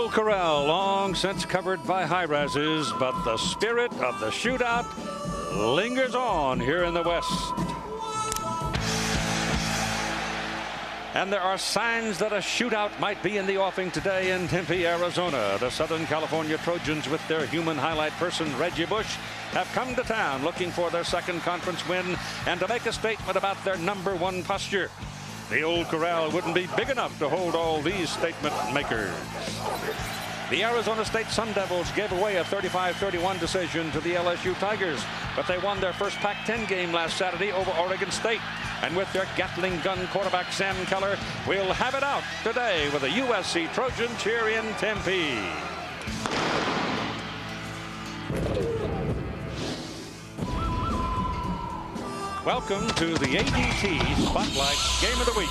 old corral long since covered by high-rises, but the spirit of the shootout lingers on here in the West. And there are signs that a shootout might be in the offing today in Tempe, Arizona. The Southern California Trojans, with their human highlight person Reggie Bush, have come to town looking for their second conference win and to make a statement about their #1 posture. The old corral wouldn't be big enough to hold all these statement makers. The Arizona State Sun Devils gave away a 35-31 decision to the LSU Tigers, but they won their first Pac-10 game last Saturday over Oregon State. And with their Gatling gun quarterback Sam Keller, we'll have it out today with the USC Trojans here in Tempe. Welcome to the ADT Spotlight Game of the Week.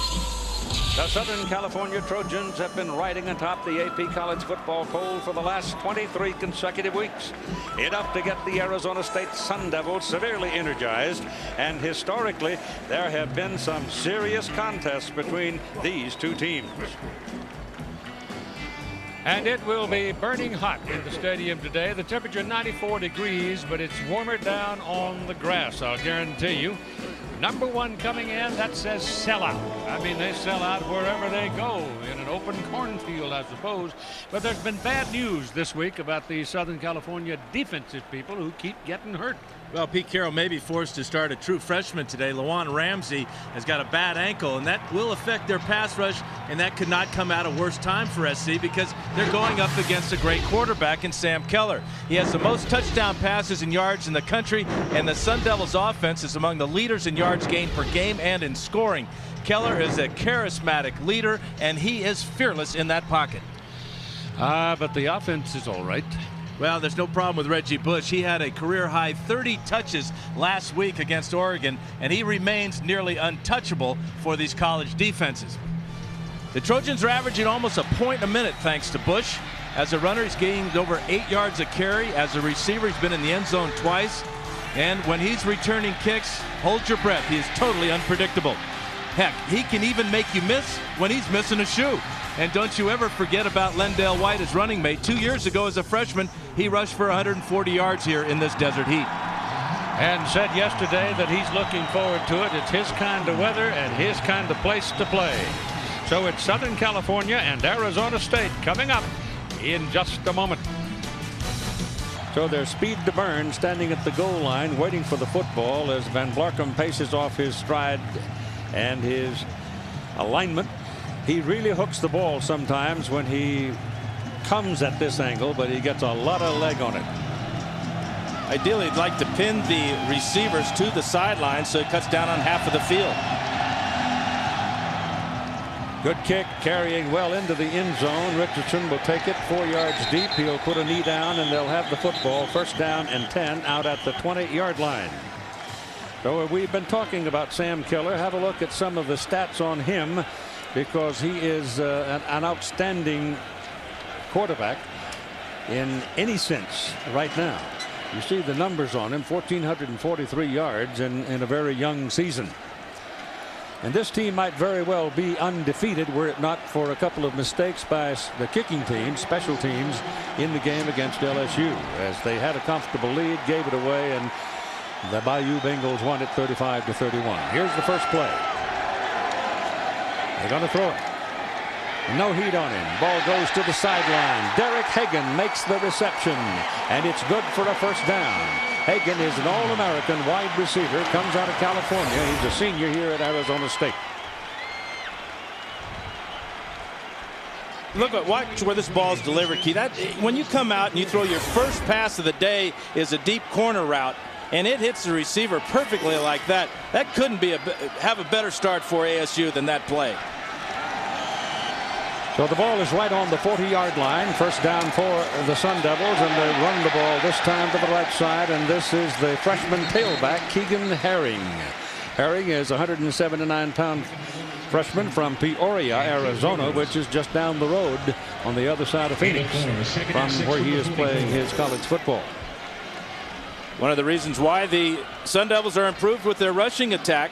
The Southern California Trojans have been riding atop the AP college football poll for the last 23 consecutive weeks. Enough to get the Arizona State Sun Devils severely energized. And historically, there have been some serious contests between these two teams. And it will be burning hot in the stadium today. The temperature 94 degrees, but it's warmer down on the grass, I'll guarantee you. #1 coming in, that says sellout. I mean, they sell out wherever they go, in an open cornfield, I suppose. But there's been bad news this week about the Southern California defensive people who keep getting hurt. Well, Pete Carroll may be forced to start a true freshman today. Lawan Ramsey has got a bad ankle, and that will affect their pass rush, and that could not come at a worse time for SC because they're going up against a great quarterback in Sam Keller. He has the most touchdown passes and yards in the country, and the Sun Devils offense is among the leaders in yards gained per game and in scoring. Keller is a charismatic leader, and he is fearless in that pocket. But the offense is all right. Well, there's no problem with Reggie Bush. He had a career-high 30 touches last week against Oregon, and he remains nearly untouchable for these college defenses. The Trojans are averaging almost a point a minute thanks to Bush. As a runner, he's gained over 8 yards a carry. As a receiver, he's been in the end zone twice. And when he's returning kicks, hold your breath. He is totally unpredictable. Heck, he can even make you miss when he's missing a shoe. And don't you ever forget about Lendale White, his running mate. 2 years ago as a freshman, he rushed for 140 yards here in this desert heat. And said yesterday that he's looking forward to it. It's his kind of weather and his kind of place to play. So it's Southern California and Arizona State coming up in just a moment. So there's speed to burn, standing at the goal line, waiting for the football as Van Blarcom paces off his stride and his alignment. He really hooks the ball sometimes when he comes at this angle, but he gets a lot of leg on it. Ideally, he'd like to pin the receivers to the sideline so it cuts down on half of the field. Good kick, carrying well into the end zone. Richardson will take it 4 yards deep. He'll put a knee down, and they'll have the football. First down and 10 out at the 20-yard line. So we've been talking about Sam Keller. Have a look at some of the stats on him, because he is an outstanding quarterback in any sense right now. You see the numbers on him: 1,443 yards in a very young season. And this team might very well be undefeated were it not for a couple of mistakes by the kicking team, special teams, in the game against LSU, as they had a comfortable lead, gave it away, and the Bayou Bengals won it 35-31. Here's the first play. They're going to throw it. No heat on him. Ball goes to the sideline. Derek Hagan makes the reception, and it's good for a first down. Hagan is an All-American wide receiver, comes out of California. He's a senior here at Arizona State. Watch where this ball is delivered, Keith. When you come out and you throw your first pass of the day is a deep corner route, and it hits the receiver perfectly like that. That couldn't be have a better start for ASU than that play. So the ball is right on the 40-yard line. First down for the Sun Devils, and they run the ball this time to the right side, and this is the freshman tailback, Keegan Herring. Herring is a 179-pound freshman from Peoria, Arizona, which is just down the road on the other side of Phoenix from where he is playing his college football. One of the reasons why the Sun Devils are improved with their rushing attack.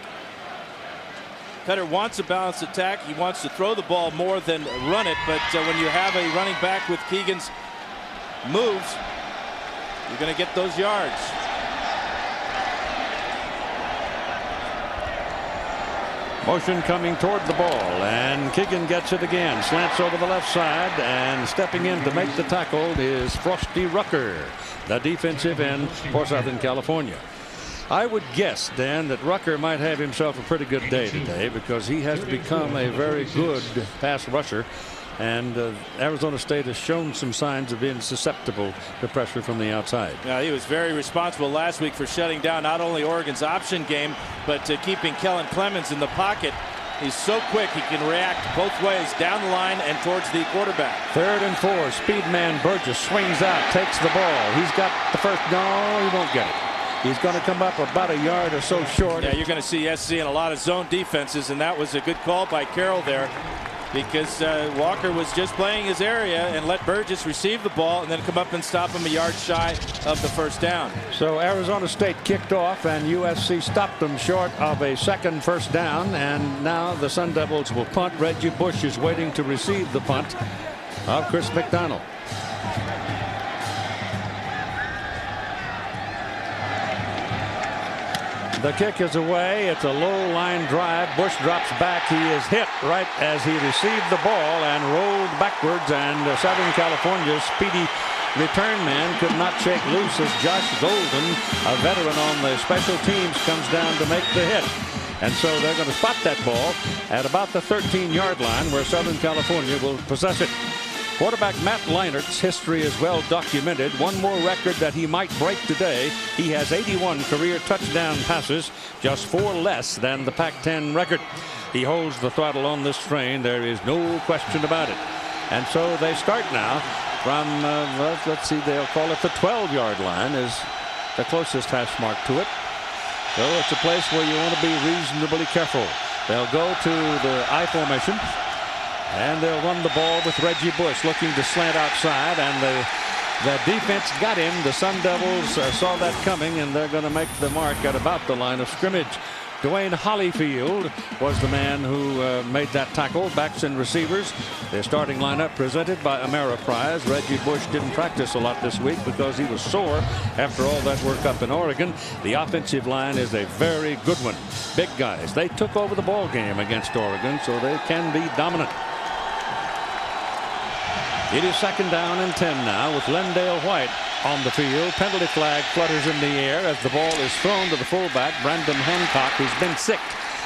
Cutter wants a balanced attack. He wants to throw the ball more than run it. But when you have a running back with Keegan's moves, you're going to get those yards. Motion coming toward the ball, and Keegan gets it again. Slants over the left side, and stepping in to make the tackle is Frosty Rucker, the defensive end for Southern California. I would guess, Dan, that Rucker might have himself a pretty good day today because he has become a very good pass rusher. And Arizona State has shown some signs of being susceptible to pressure from the outside. Yeah, he was very responsible last week for shutting down not only Oregon's option game, but keeping Kellen Clemens in the pocket. He's so quick, he can react both ways, down the line and towards the quarterback. 3rd and 4. Speed man Burgess swings out, takes the ball. He's got the first. No, he won't get it. He's going to come up about a yard or so short. Yeah, you're going to see SC in a lot of zone defenses, and that was a good call by Carroll there, because Walker was just playing his area and let Burgess receive the ball and then come up and stop him a yard shy of the first down. So Arizona State kicked off, and USC stopped them short of a second first down, and now the Sun Devils will punt. Reggie Bush is waiting to receive the punt of Chris McDonald. The kick is away. It's a low line drive. Bush drops back. He is hit right as he received the ball and rolled backwards, and Southern California's speedy return man could not shake loose as Josh Golden, a veteran on the special teams, comes down to make the hit. And so they're going to spot that ball at about the 13-yard line where Southern California will possess it. Quarterback Matt Leinart's history is well documented. One more record that he might break today. He has 81 career touchdown passes, just 4 less than the Pac-10 record. He holds the throttle on this train. There is no question about it. And so they start now from, let's see, they'll call it the 12-yard line is the closest hash mark to it. So it's a place where you want to be reasonably careful. They'll go to the I formation. And they'll run the ball with Reggie Bush looking to slant outside, and the defense got him. The Sun Devils saw that coming, and they're going to make the mark at about the line of scrimmage. Dwayne Hollyfield was the man who made that tackle. Backs and receivers. Their starting lineup presented by Ameriprise. Reggie Bush didn't practice a lot this week because he was sore after all that work up in Oregon. The offensive line is a very good one. Big guys. They took over the ball game against Oregon, so they can be dominant. It is 2nd down and 10 now with Lendale White on the field. Penalty flag flutters in the air as the ball is thrown to the fullback, Brandon Hancock, who's been sick.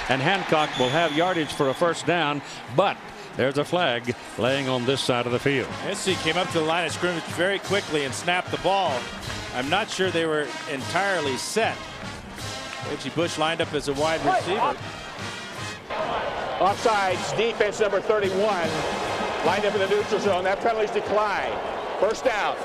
And Hancock will have yardage for a first down, but there's a flag laying on this side of the field. SC came up to the line of scrimmage very quickly and snapped the ball. I'm not sure they were entirely set. Reggie Bush lined up as a wide receiver. Offsides, defense number 31. Lined up in the neutral zone. That penalty's declined. First down.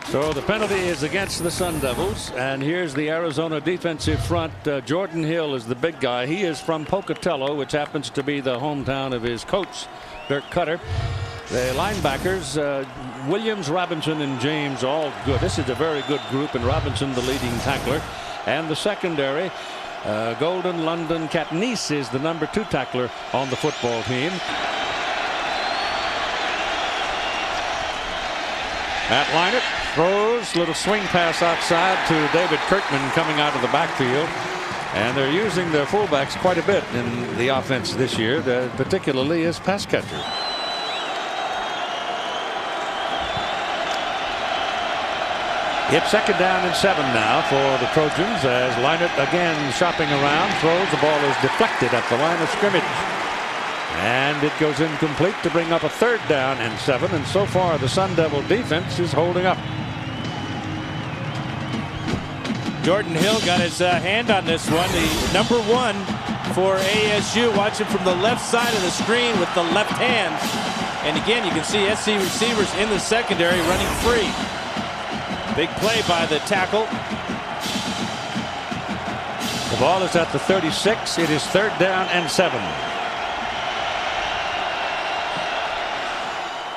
So the penalty is against the Sun Devils, and here's the Arizona defensive front. Jordan Hill is the big guy. He is from Pocatello, which happens to be the hometown of his coach, Dirk Cutter. The linebackers, Williams, Robinson, and James, all good. This is a very good group, and Robinson the leading tackler. And the secondary, Golden, London, Katniss is the number 2 tackler on the football team. Matt Leinart throws, little swing pass outside to David Kirkman coming out of the backfield. And they're using their fullbacks quite a bit in the offense this year, particularly as pass catchers. It's 2nd down and 7 now for the Trojans as Leinart again shopping around, throws. The ball is deflected at the line of scrimmage. And it goes incomplete to bring up a 3rd down and 7. And so far the Sun Devil defense is holding up. Jordan Hill got his hand on this one. The number 1 for ASU. Watch him from the left side of the screen with the left hand. And again, you can see SC receivers in the secondary running free. Big play by the tackle. The ball is at the 36. It is 3rd down and 7.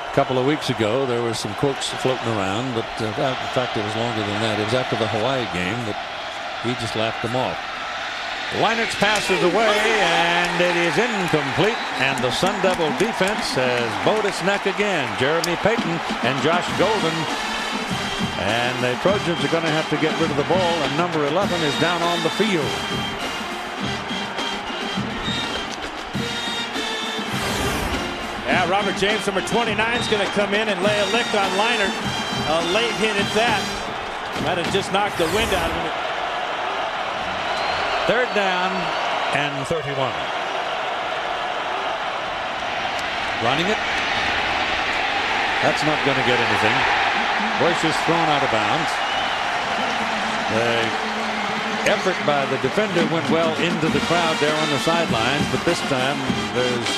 A couple of weeks ago, there were some quotes floating around, but in fact, it was longer than that. It was after the Hawaii game that he just laughed them off. Leinart's pass is away, and it is incomplete. And the Sun Devil defense has bowed its neck again. Jeremy Payton and Josh Golden. And the Trojans are going to have to get rid of the ball, and number 11 is down on the field. Yeah, Robert James, number 29, is going to come in and lay a lick on Leinart. A late hit at that. Might have just knocked the wind out of him. 3rd down and 31. Running it. That's not going to get anything. Bush is thrown out of bounds. The effort by the defender went well into the crowd there on the sidelines, but this time there's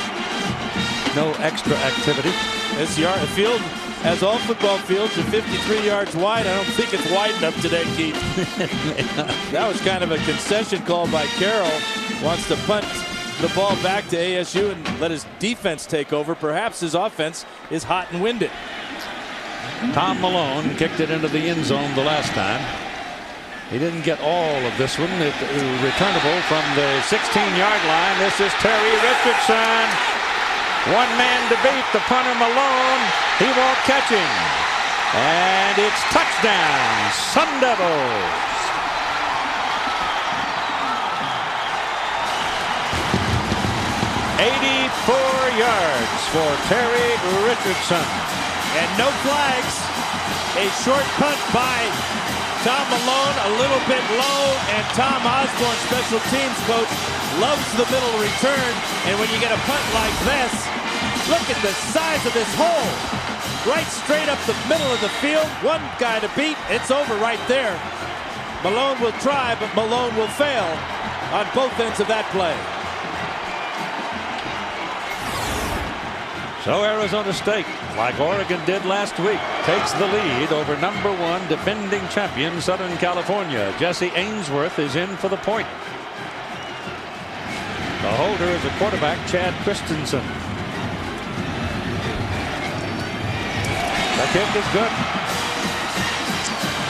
no extra activity. This field, as all football fields, are 53 yards wide. I don't think it's wide enough today, Keith. That was kind of a concession call by Carroll. Wants to punt the ball back to ASU and let his defense take over. Perhaps his offense is hot and winded. Tom Malone kicked it into the end zone the last time. He didn't get all of this one. It was returnable from the 16-yard line. This is Terry Richardson. One man to beat, the punter Malone. He won't catch him. And it's touchdown, Sun Devils. "84 yards for Terry Richardson." And no flags. A short punt by Tom Malone, a little bit low, and Tom Osborne, special teams coach, loves the middle return. And when you get a punt like this, look at the size of this hole. Right straight up the middle of the field. One guy to beat. It's over right there. Malone will try, but Malone will fail on both ends of that play. So Arizona State, like Oregon did last week, takes the lead over number 1 defending champion Southern California. Jesse Ainsworth is in for the point. The holder is a quarterback, Chad Christensen. The kick is good.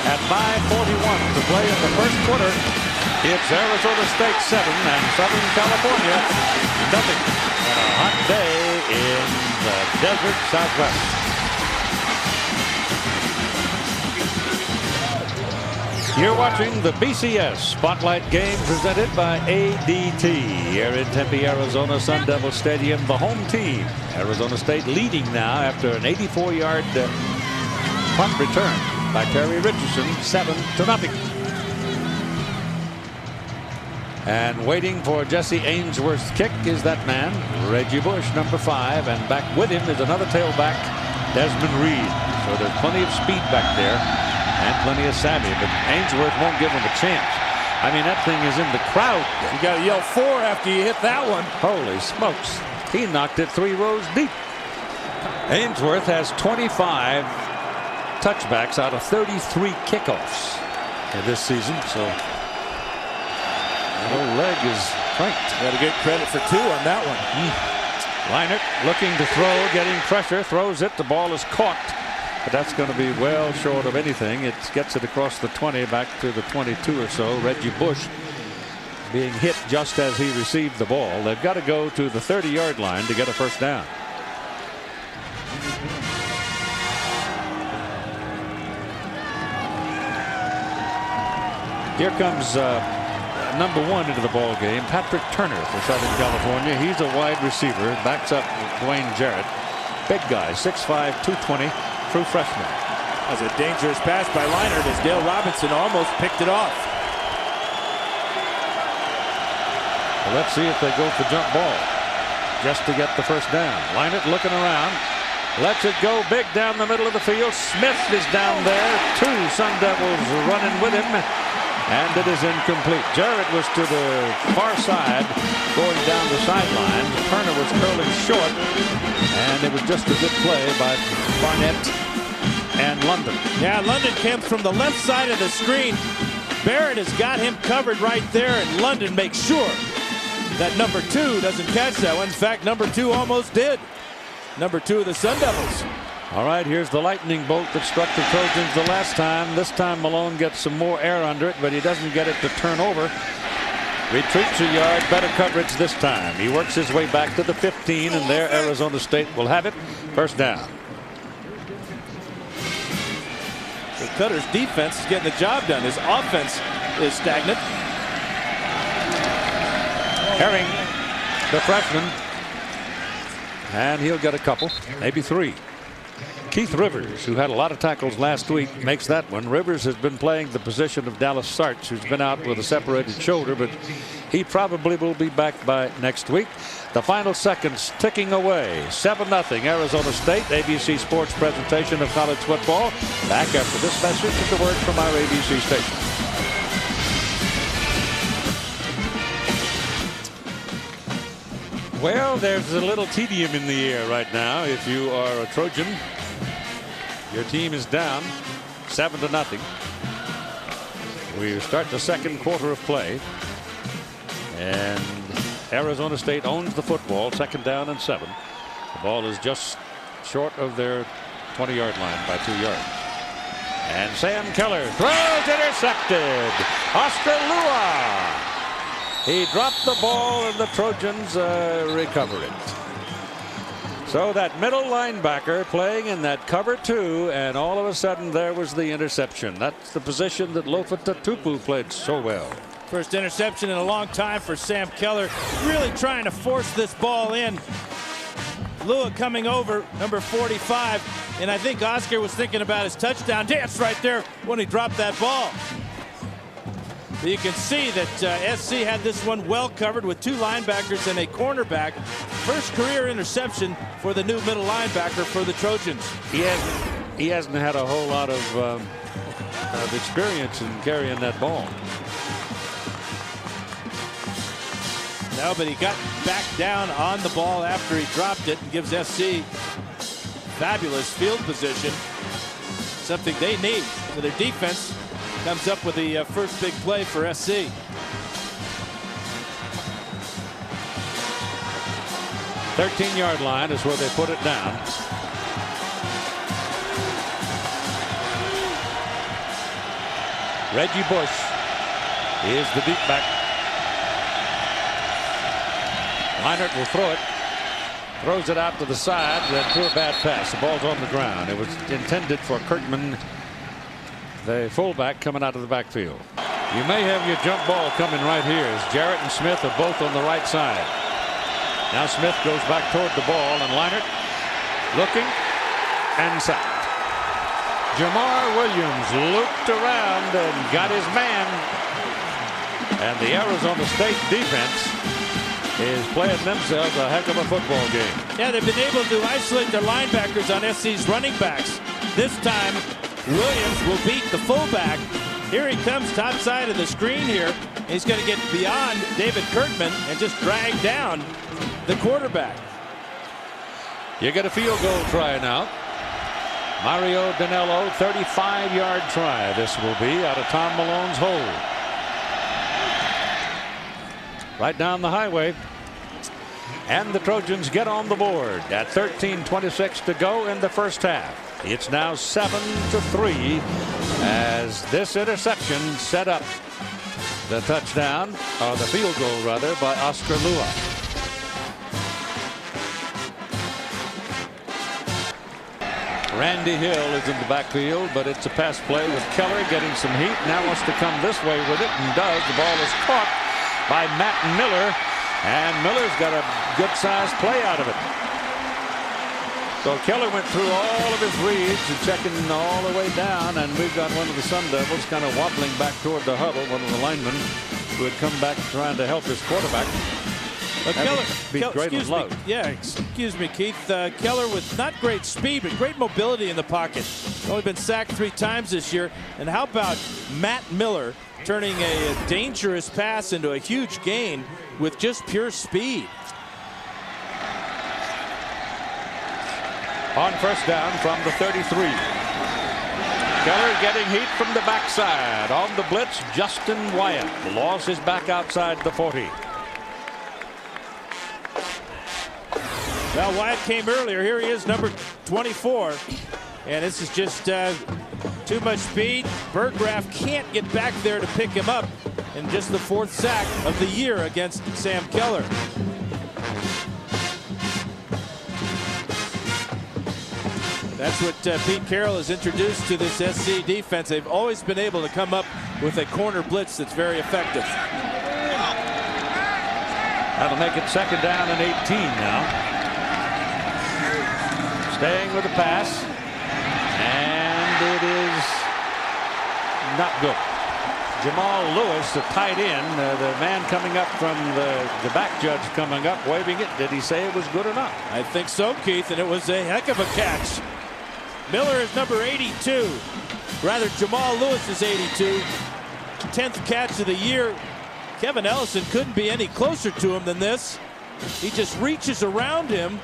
At 5:41 to play in the first quarter, it's Arizona State 7 and Southern California nothing. On a hot day in the desert Southwest. You're watching the BCS Spotlight Game presented by ADT here in Tempe, Arizona, Sun Devil Stadium. The home team, Arizona State, leading now after an 84-yard punt return by Terry Richardson, 7-0. And waiting for Jesse Ainsworth's kick is that man, Reggie Bush, number 5, and back with him is another tailback, Desmond Reed. So there's plenty of speed back there and plenty of savvy, but Ainsworth won't give him a chance. I mean, that thing is in the crowd. You got to yell 4 after you hit that one. Holy smokes. He knocked it 3 rows deep. Ainsworth has 25 touchbacks out of 33 kickoffs this season, so the old leg is cranked. Got to get credit for 2 on that one. Leinart looking to throw, getting pressure, throws it. The ball is caught, but that's going to be well short of anything. It gets it across the 20 back to the 22 or so. Reggie Bush being hit just as he received the ball. They've got to go to the 30-yard line to get a first down. Here comes number 1 into the ball game, Patrick Turner for Southern California. He's a wide receiver, backs up Dwayne Jarrett. Big guy, 6'5", 220, true freshman. That was a dangerous pass by Leinart as Dale Robinson almost picked it off. Well, let's see if they go for jump ball just to get the first down. Leinart looking around, lets it go big down the middle of the field. Smith is down there. 2 Sun Devils running with him. And it is incomplete. Jarrett was to the far side going down the sideline. Turner was curling short. And it was just a good play by Barnett and London. Yeah, London came from the left side of the screen. Barrett has got him covered right there, and London makes sure that number 2 doesn't catch that one. In fact, number 2 almost did. Number 2 of the Sun Devils. All right, here's the lightning bolt that struck the Trojans the last time. This time Malone gets some more air under it, but he doesn't get it to turn over. Retreats a yard, better coverage this time. He works his way back to the 15, and there Arizona State will have it. First down. So Cutter's defense is getting the job done. His offense is stagnant. Herring, the freshman, and he'll get a couple, maybe 3. Keith Rivers, who had a lot of tackles last week, makes that one. Rivers has been playing the position of Dallas Sarch, who's been out with a separated shoulder, but he probably will be back by next week. The final seconds ticking away. 7-0 Arizona State. ABC Sports presentation of college football. Back after this message and the word from our ABC station. Well, there's a little tedium in the air right now. If you are a Trojan, your team is down 7-0. We start the second quarter of play, and Arizona State owns the football. 2nd down and 7. The ball is just short of their 20-yard line by 2 yards. And Sam Keller throws, intercepted. Oscar Lua. He dropped the ball, and the Trojans recover it. So that middle linebacker playing in that cover 2, and all of a sudden there was the interception. That's the position that Lofa Tatupu played so well. First interception in a long time for Sam Keller. Really trying to force this ball in. Lua coming over, number 45. And I think Oscar was thinking about his touchdown dance right there when he dropped that ball. But you can see that SC had this one well covered with 2 linebackers and a cornerback. First career interception for the new middle linebacker for the Trojans. He hasn't had a whole lot of experience in carrying that ball. No, but he got back down on the ball after he dropped it and gives SC fabulous field position. Something they need. So their defense comes up with the first big play for SC. The 13-yard line is where they put it down. Reggie Bush is the deep back. Leinart will throw it. Throws it out to the side, then threw a bad pass. The ball's on the ground. It was intended for Kirkman, the fullback, coming out of the backfield. You may have your jump ball coming right here as Jarrett and Smith are both on the right side. Now Smith goes back toward the ball, and Leinart looking and sacked. Jamar Williams looped around and got his man. And the Arizona State defense is playing themselves a heck of a football game. Yeah, they've been able to isolate their linebackers on SC's running backs. This time, Williams will beat the fullback. Here he comes, top side of the screen here. He's going to get beyond David Kirkman and just drag down the quarterback. You get a field goal try now. Mario Danello, 35-yard try. This will be out of Tom Malone's hole. Right down the highway. And the Trojans get on the board at 13:26 to go in the first half. It's now 7-3 as this interception set up the touchdown, or the field goal rather, by Oscar Lua. Randy Hill is in the backfield, but it's a pass play with Keller getting some heat. Now wants to come this way with it, and does. The ball is caught by Matt Miller, and Miller's got a good-sized play out of it. So Keller went through all of his reads and checking all the way down, and we've got one of the Sun Devils kind of wobbling back toward the huddle, one of the linemen who had come back trying to help his quarterback. Excuse me, Keith. Keller with not great speed, but great mobility in the pocket. Only been sacked 3 times this year. And how about Matt Miller turning a dangerous pass into a huge gain with just pure speed? On first down from the 33. Keller getting heat from the backside. On the blitz, Justin Wyatt lost his back outside the 40. Well, Wyatt came earlier. Here he is, number 24. And this is just too much speed. Burgraff can't get back there to pick him up. and just the 4th sack of the year against Sam Keller. That's what Pete Carroll has introduced to this SC defense. They've always been able to come up with a corner blitz that's very effective. That'll make it 2nd down and 18 now. Staying with the pass. And it is not good. Jamal Lewis, the tight end, the man coming up from the back judge coming up, waving it. Did he say it was good or not? I think so, Keith, and it was a heck of a catch. Miller is number 82. Rather, Jamal Lewis is 82. 10th catch of the year. Kevin Ellison couldn't be any closer to him than this. He just reaches around him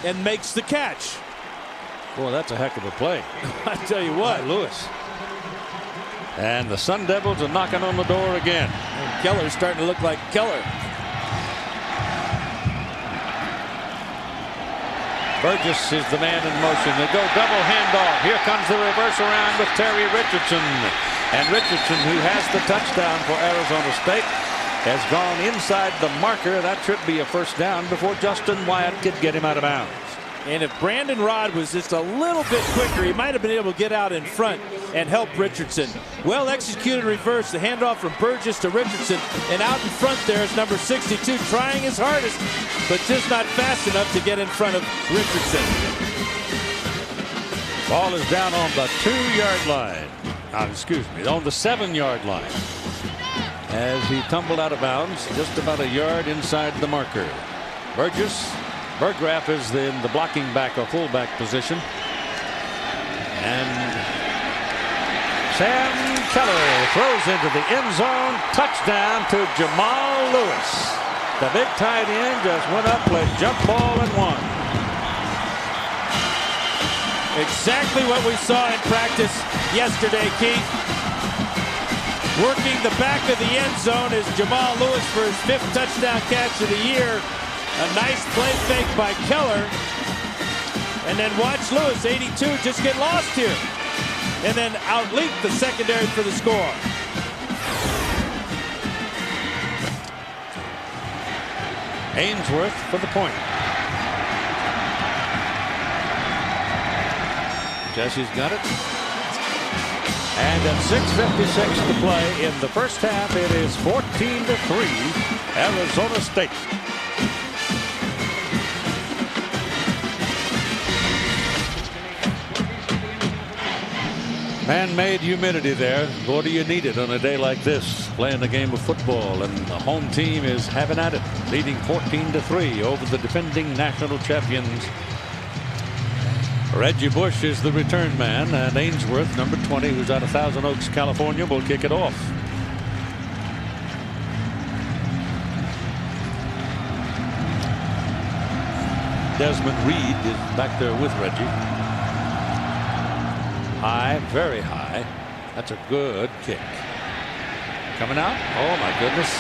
and makes the catch. Boy, that's a heck of a play. I tell you what. Lewis. And the Sun Devils are knocking on the door again. And Keller's starting to look like Keller. Burgess is the man in motion. They go double handoff. Here comes the reverse around with Terry Richardson. And Richardson, who has the touchdown for Arizona State, has gone inside the marker. That should be a 1st down before Justin Wyatt could get him out of bounds. And if Brandon Rod was just a little bit quicker, he might have been able to get out in front and help Richardson. Well executed reverse, the handoff from Burgess to Richardson, and out in front there is number 62, trying his hardest, but just not fast enough to get in front of Richardson. Ball is down on the 2-yard line. Excuse me, on the 7-yard line. As he tumbled out of bounds, just about a yard inside the marker. Burgraff is in the blocking back or fullback position. And Sam Keller throws into the end zone. Touchdown to Jamal Lewis. The big tight end just went up, played jump ball, and won. Exactly what we saw in practice yesterday, Keith. Working the back of the end zone is Jamal Lewis for his 5th touchdown catch of the year. A nice play fake by Keller. And then watch Lewis, 82, just get lost here. And then outleap the secondary for the score. Ainsworth for the point. Jesse's got it. And at 6:56 to play in the 1st half, it is 14-3 Arizona State. Man-made humidity there. Boy, do you need it on a day like this, playing a game of football, and the home team is having at it, leading 14-3 over the defending national champions. Reggie Bush is the return man, and Ainsworth, number 20, who's out of Thousand Oaks, California, will kick it off. Desmond Reed is back there with Reggie. High, very high. That's a good kick. Coming out. Oh my goodness.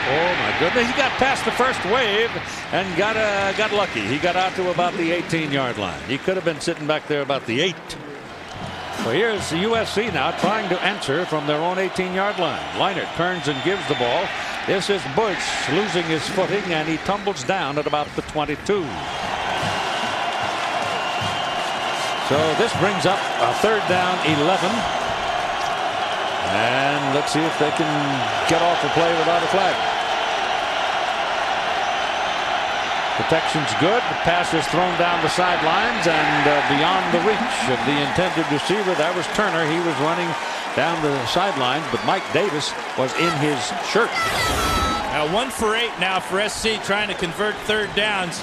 Oh my goodness. He got past the first wave and got lucky. He got out to about the 18-yard line. He could have been sitting back there about the 8. So here's the USC now trying to answer from their own 18-yard line. Leinart turns and gives the ball. This is Bush losing his footing, and he tumbles down at about the 22. So this brings up a 3rd down 11. And let's see if they can get off the play without a flag. Protection's good. The pass is thrown down the sidelines and beyond the reach of the intended receiver. That was Turner. He was running down the sidelines, but Mike Davis was in his shirt. Now 1 for 8 now for SC, trying to convert 3rd downs.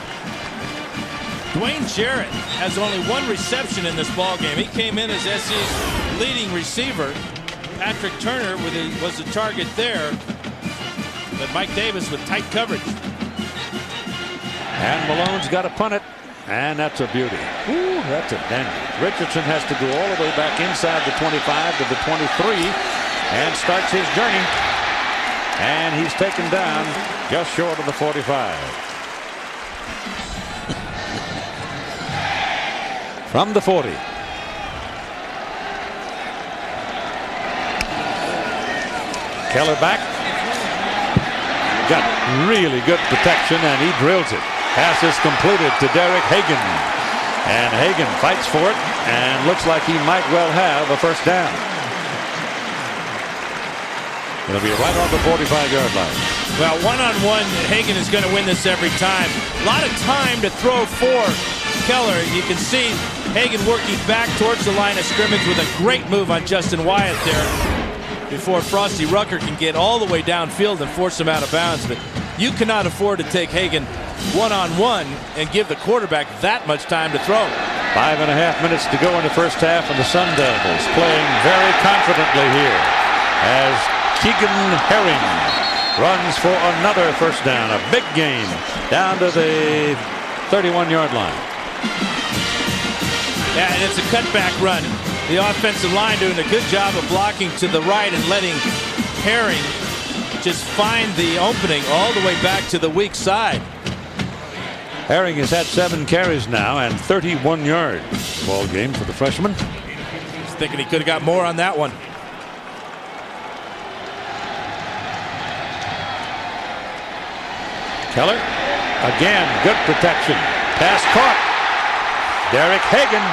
Dwayne Jarrett has only 1 reception in this ball game. He came in as SC's leading receiver. Patrick Turner was the target there, but Mike Davis with tight coverage. And Malone's got to punt it, and that's a beauty. Ooh, that's a dandy. Richardson has to go all the way back inside the 25 to the 23 and starts his journey. And he's taken down just short of the 45. From the 40. Keller back. Got really good protection, and he drills it. Pass is completed to Derek Hagan. And Hagan fights for it and looks like he might well have a first down. It'll be right on the 45-yard line. Well, one-on-one, Hagan is going to win this every time. A lot of time to throw for Keller. You can see Hagan working back towards the line of scrimmage with a great move on Justin Wyatt there before Frosty Rucker can get all the way downfield and force him out of bounds. But you cannot afford to take Hagan one-on-one and give the quarterback that much time to throw. 5.5 minutes to go in the first half, and the Sun Devils playing very confidently here as Keegan Herring runs for another first down. A big gain down to the 31-yard line. Yeah, and it's a cutback run. The offensive line doing a good job of blocking to the right and letting Herring just find the opening all the way back to the weak side. Herring has had 7 carries now and 31 yards. Ball game for the freshman. He's thinking he could have got more on that one. Keller again, good protection. Pass caught. Derek Hagan.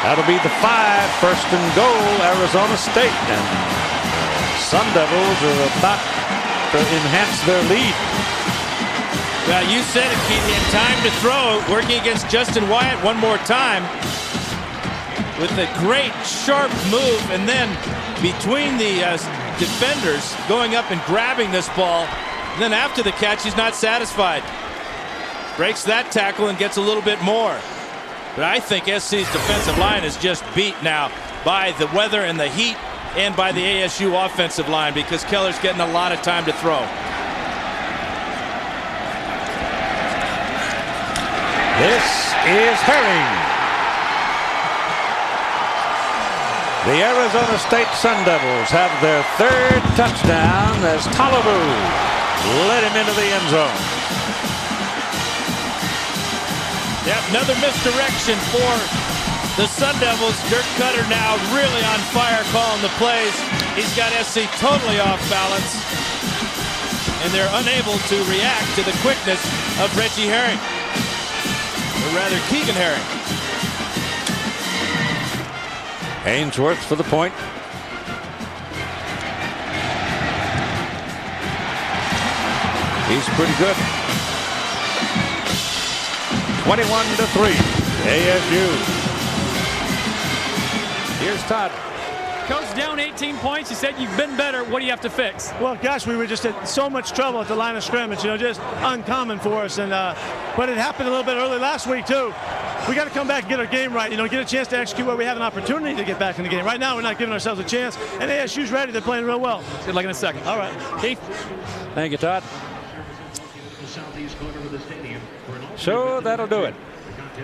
That'll be the 5, first and goal, Arizona State. And Sun Devils are about to enhance their lead. Well, you said it, Keith. He had time to throw, working against Justin Wyatt one more time with a great sharp move, and then between the defenders going up and grabbing this ball. And then after the catch, he's not satisfied. Breaks that tackle and gets a little bit more. But I think SC's defensive line is just beat now by the weather and the heat and by the ASU offensive line because Keller's getting a lot of time to throw. This is Herring. The Arizona State Sun Devils have their 3rd touchdown as Tolivu led him into the end zone. Yep, another misdirection for the Sun Devils. Dirk Cutter now really on fire calling the plays. He's got SC totally off balance, and they're unable to react to the quickness of Reggie Herring. Or rather, Keegan Herring. Ainsworth for the point. He's pretty good. 21-3, ASU. Here's Todd. Coach, down 18 points. You said you've been better. What do you have to fix? Well, gosh, we were just in so much trouble at the line of scrimmage. You know, just uncommon for us. And but it happened a little bit early last week too. We got to come back and get our game right. You know, get a chance to execute where we have an opportunity to get back in the game. Right now, we're not giving ourselves a chance. And ASU's ready. They're playing real well. Good luck in a second. All right, Keith. Thank you, Todd. So that'll do it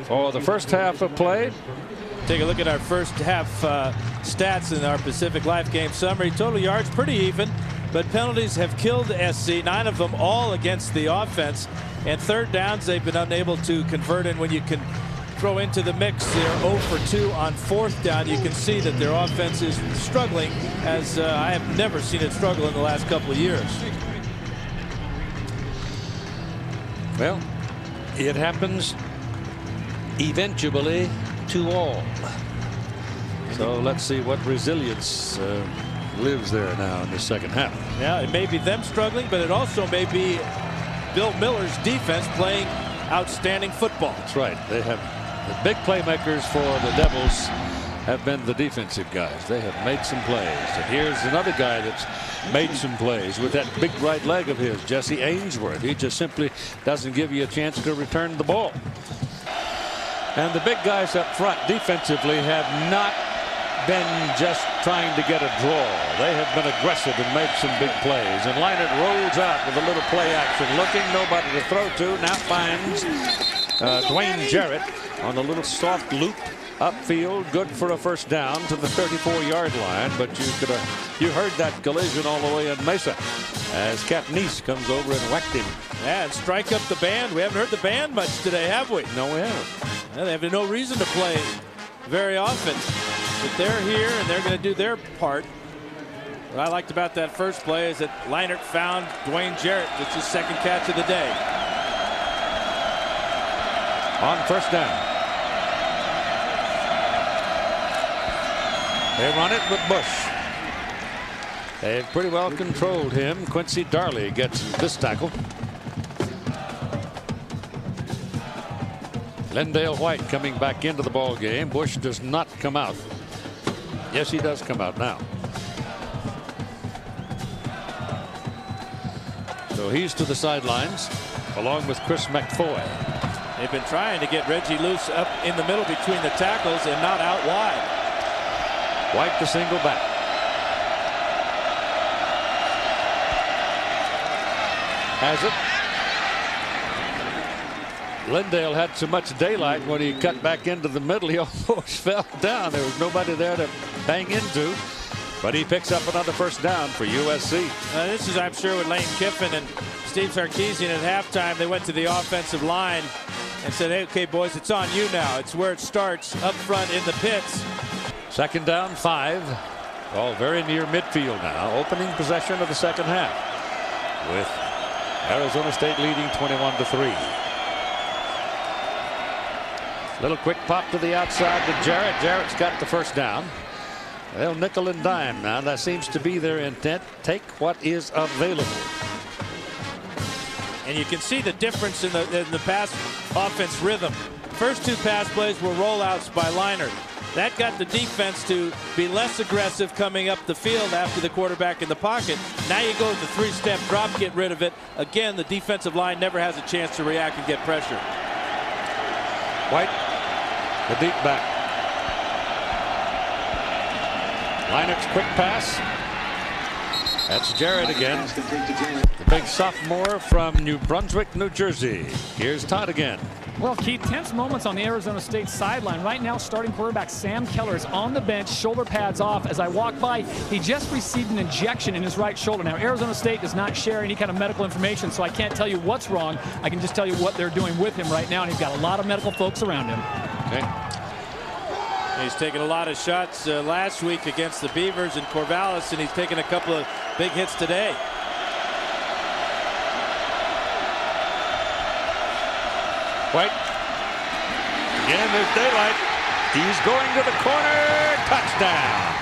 for the first half of play. Take a look at our first half stats in our Pacific Life game summary. Total yards pretty even, but penalties have killed SC, 9 of them all against the offense. And third downs they've been unable to convert. And when you can throw into the mix, they're 0 for 2 on 4th down. You can see that their offense is struggling, as I have never seen it struggle in the last couple of years. Well, it happens eventually to all. So let's see what resilience lives there now in the second half. Yeah, it may be them struggling, but it also may be Bill Miller's defense playing outstanding football. That's right. They have the big playmakers for the Devils have been the defensive guys. They have made some plays. And here's another guy that's made some plays with that big right leg of his, Jesse Ainsworth. He just simply doesn't give you a chance to return the ball. And the big guys up front defensively have not been just trying to get a draw. They have been aggressive and made some big plays. And Leinart rolls out with a little play action, looking, nobody to throw to. Now finds Dwayne Jarrett on a little soft loop upfield, good for a first down to the 34-yard line. But you heard that collision all the way in Mesa as Cat Nice comes over and whacked him. Yeah, and strike up the band. We haven't heard the band much today, have we? No, we haven't. Well, they have no reason to play very often. But they're here, and they're going to do their part What I liked about that first play is that Leinart found Dwayne Jarrett. It's his second catch of the day. On first down. They run it with Bush. They've pretty well controlled him. Quincy Darley gets this tackle. Lendale White coming back into the ball game. Bush does not come out. Yes, he does come out now. So he's to the sidelines along with Chris McFoy. They've been trying to get Reggie loose up in the middle between the tackles and not out wide. White the single back. Has it. Lendale had so much daylight when he cut back into the middle, he almost fell down. There was nobody there to bang into. But he picks up another first down for USC. This is, I'm sure, with Lane Kiffin and Steve Sarkisian at halftime. They went to the offensive line and said, hey, okay, boys, it's on you now. It's where it starts, up front in the pits. Second down, 5. All very near midfield now. Opening possession of the second half with Arizona State leading 21-3. Little quick pop to the outside to Jarrett. Jarrett's got the first down. They'll nickel and dime now. That seems to be their intent. Take what is available. And you can see the difference in the pass offense rhythm. First 2 pass plays were rollouts by Leinart. That got the defense to be less aggressive coming up the field after the quarterback in the pocket. Now you go with the 3-step drop, get rid of it. Again, the defensive line never has a chance to react and get pressure. White, the deep back. Leinart's quick pass. That's Jarrett again. The big sophomore from New Brunswick, New Jersey. Here's Todd again. Well, Keith, tense moments on the Arizona State sideline. Right now, starting quarterback Sam Keller is on the bench, shoulder pads off. As I walk by, he just received an injection in his right shoulder. Now, Arizona State does not share any kind of medical information, so I can't tell you what's wrong. I can just tell you what they're doing with him right now, and he's got a lot of medical folks around him. Okay. He's taken a lot of shots last week against the Beavers and Corvallis, and he's taken a couple of big hits today. White. Again, there's daylight. He's going to the corner. Touchdown.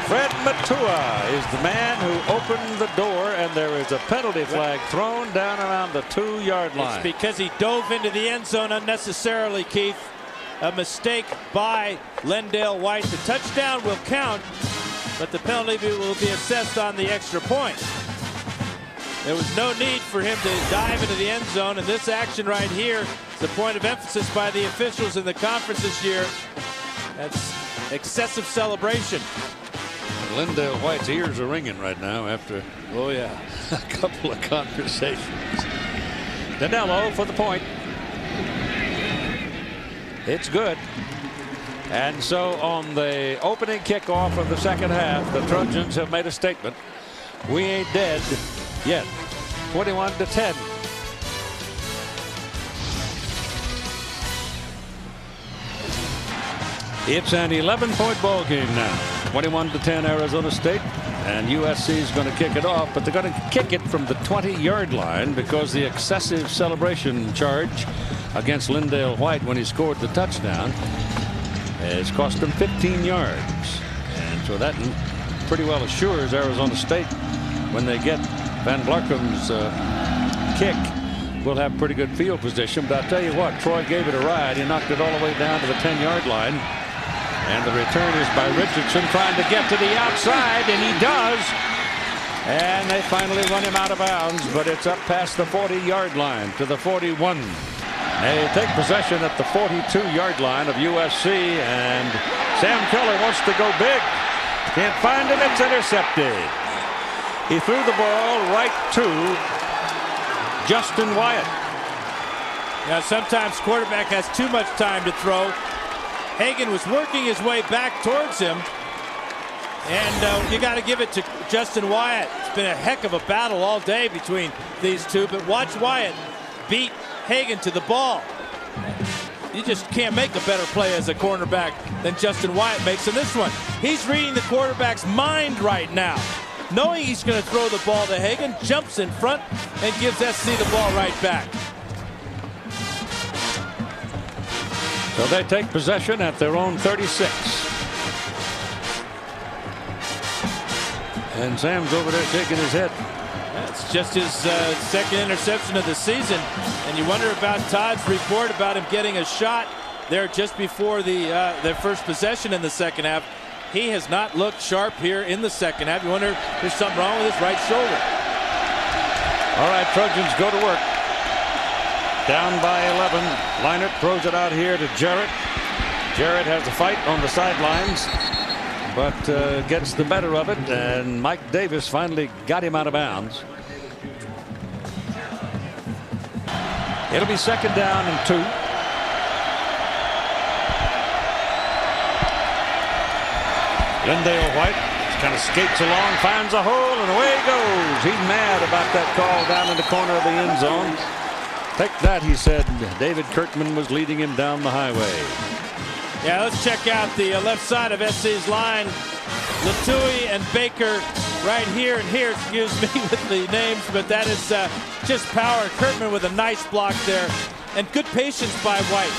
Fred Matua is the man who opened the door, and there is a penalty flag thrown down around the 2-yard line. It's because he dove into the end zone unnecessarily, Keith. A mistake by Lendale White. The touchdown will count, but the penalty will be assessed on the extra point. There was no need for him to dive into the end zone, and this action right here is the point of emphasis by the officials in the conference this year. That's excessive celebration. Lendale White's ears are ringing right now after a couple of conversations. Danilo for the point. It's good. And so on the opening kickoff of the second half, the Trojans have made a statement. We ain't dead yet. 21-10. It's an 11-point ball game now. 21-10 Arizona State, and USC is going to kick it off, but they're going to kick it from the 20-yard line because the excessive celebration charge against Lendale White when he scored the touchdown has cost them 15 yards. And so that pretty well assures Arizona State when they get Van Blarkum's kick, we'll have pretty good field position. But I'll tell you what, Troy gave it a ride. He knocked it all the way down to the 10-yard line. And the return is by Richardson trying to get to the outside, and he does. And they finally run him out of bounds, but it's up past the 40-yard line to the 41. They take possession at the 42-yard line of USC, and Sam Keller wants to go big. Can't find him. It's intercepted. He threw the ball right to Justin Wyatt. Now, sometimes quarterback has too much time to throw. Hagan was working his way back towards him, and you got to give it to Justin Wyatt. It's been a heck of a battle all day between these two, but watch Wyatt beat Hagan to the ball. you just can't make a better play as a cornerback than Justin Wyatt makes in this one. He's reading the quarterback's mind right now. Knowing he's going to throw the ball to Hagan, jumps in front and gives SC the ball right back. So they take possession at their own 36. And Sam's over there shaking his head. It's just his second interception of the season. And you wonder about Todd's report about him getting a shot there just before their first possession in the second half. He has not looked sharp here in the second half. You wonder if there's something wrong with his right shoulder. All right, Trojans go to work. Down by 11. Leinart throws it out here to Jarrett. Jarrett has a fight on the sidelines, but gets the better of it, and Mike Davis finally got him out of bounds. It'll be second down and 2. Lindale White kind of skates along, finds a hole, and away he goes. He's mad about that call down in the corner of the end zone. Take that, he said. David Kirkman was leading him down the highway. Yeah, let's check out the left side of SC's line. Latui and Baker right here and here, excuse me with the names, but that is just power. Kirkman with a nice block there, and good patience by White.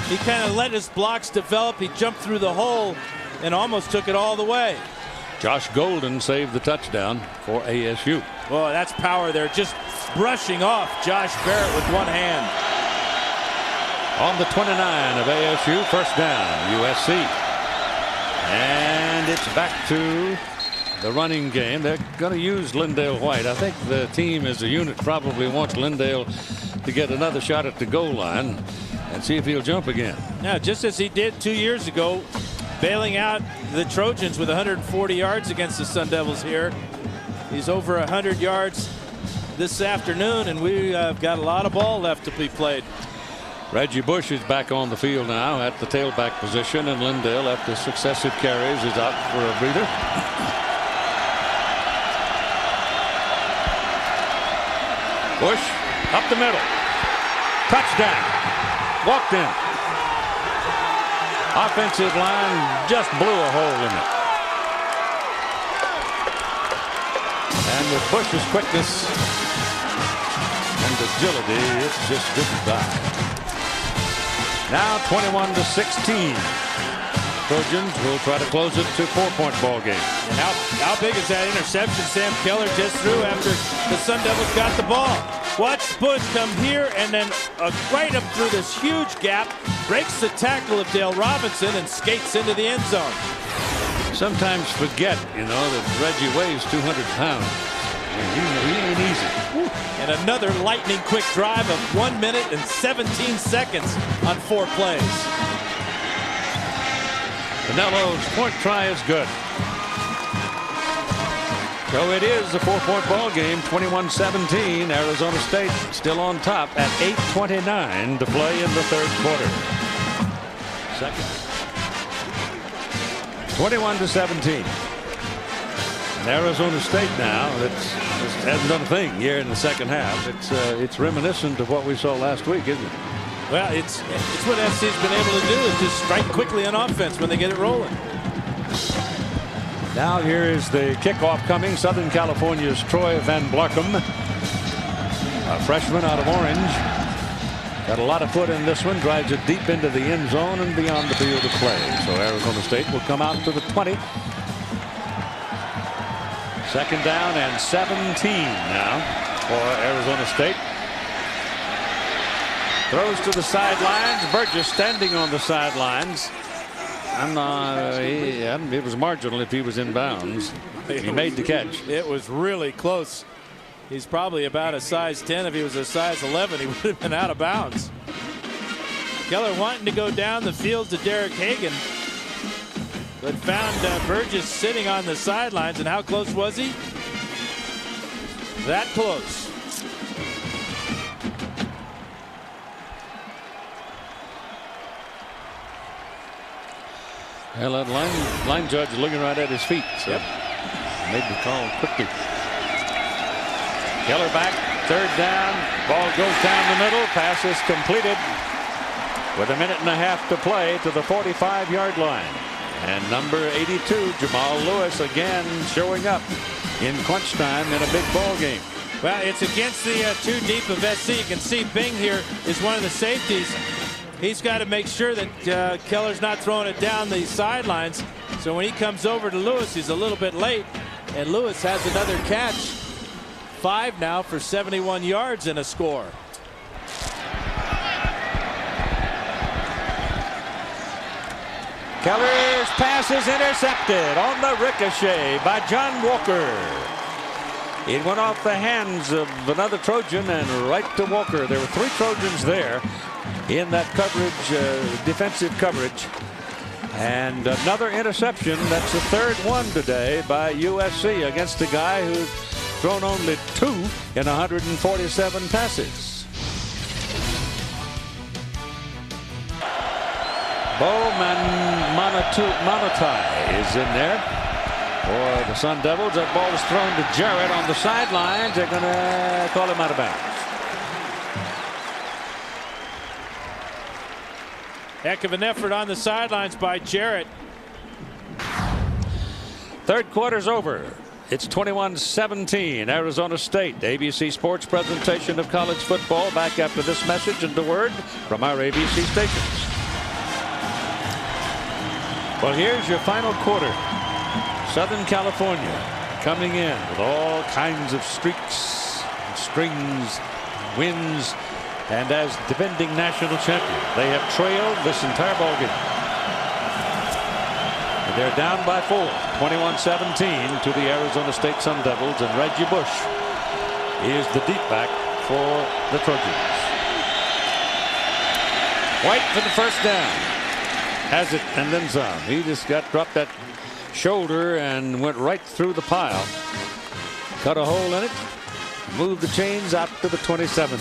He kind of let his blocks develop. He jumped through the hole and almost took it all the way. Josh Golden saved the touchdown for ASU. Boy, that's power there, just brushing off Josh Barrett with one hand. On the 29 of ASU, first down, USC. And it's back to the running game. They're going to use Lindale White. I think the team as a unit probably wants Lindale to get another shot at the goal line and see if he'll jump again. Now, just as he did 2 years ago, bailing out the Trojans with 140 yards against the Sun Devils here. He's over 100 yards this afternoon, and we've got a lot of ball left to be played. Reggie Bush is back on the field now at the tailback position, and Lindale, after successive carries, is out for a breather. Bush up the middle. Touchdown. Walked in. Offensive line just blew a hole in it. And with Bush's quickness and agility, it's just didn't die. Now 21-16. Trojans will try to close it to 4-point ball game. And how big is that interception Sam Keller just threw after the Sun Devils got the ball? Watch Bush come here and then right up through this huge gap, breaks the tackle of Dale Robinson and skates into the end zone. Sometimes forget, that Reggie weighs 200 pounds. He ain't easy. And another lightning quick drive of 1 minute and 17 seconds on 4 plays. Canelo's point try is good. So it is a 4-point ball game, 21-17. Arizona State still on top at 8:29 to play in the third quarter. Second. 21-17. And Arizona State now just hasn't done a thing here in the second half. It's reminiscent of what we saw last week, isn't it? Well, it's what SC's been able to do, is just strike quickly on offense when they get it rolling. Now here is the kickoff coming. Southern California's Troy Van Blarkum, a freshman out of Orange. Got a lot of foot in this one. Drives it deep into the end zone and beyond the field of play. So Arizona State will come out to the 20. Second down and 17 now for Arizona State. Throws to the sidelines. Burgess standing on the sidelines. It was marginal if he was in bounds. He made the catch. It was really close. He's probably about a size 10. If he was a size 11, he would have been out of bounds. Keller wanting to go down the field to Derek Hagan, but found Burgess sitting on the sidelines. And how close was he? That close. Well, that line judge looking right at his feet. So made the call quickly. Keller back, third down. Ball goes down the middle. Pass is completed. with a minute and a half to play to the 45-yard line. And number 82, Jamal Lewis, again showing up in crunch time in a big ball game. Well, it's against the two deep of SC. You can see Bing here is one of the safeties. He's got to make sure that Keller's not throwing it down the sidelines. So when he comes over to Lewis, he's a little bit late. And Lewis has another catch. 5 now for 71 yards and a score. Keller's pass is intercepted on the ricochet by John Walker. It went off the hands of another Trojan and right to Walker. There were 3 Trojans there in that coverage, defensive coverage. And another interception. That's the 3rd one today by USC against a guy who's thrown only 2 in 147 passes. Bowman Monotai is in there for the Sun Devils. That ball is thrown to Jarrett on the sidelines. They're going to call him out of bounds. Heck of an effort on the sidelines by Jarrett. 3rd quarter's over. It's 21-17. Arizona State. ABC Sports presentation of college football. Back after this message and the word from our ABC stations. Well, here's your final quarter. Southern California coming in with all kinds of streaks, strings, wins, and as defending national champion, they have trailed this entire ballgame. And they're down by 4, 21-17 to the Arizona State Sun Devils, and Reggie Bush is the deep back for the Trojans. White for the first down. Has it and then some. He just dropped that shoulder and went right through the pile. Cut a hole in it. Moved the chains out to the 27.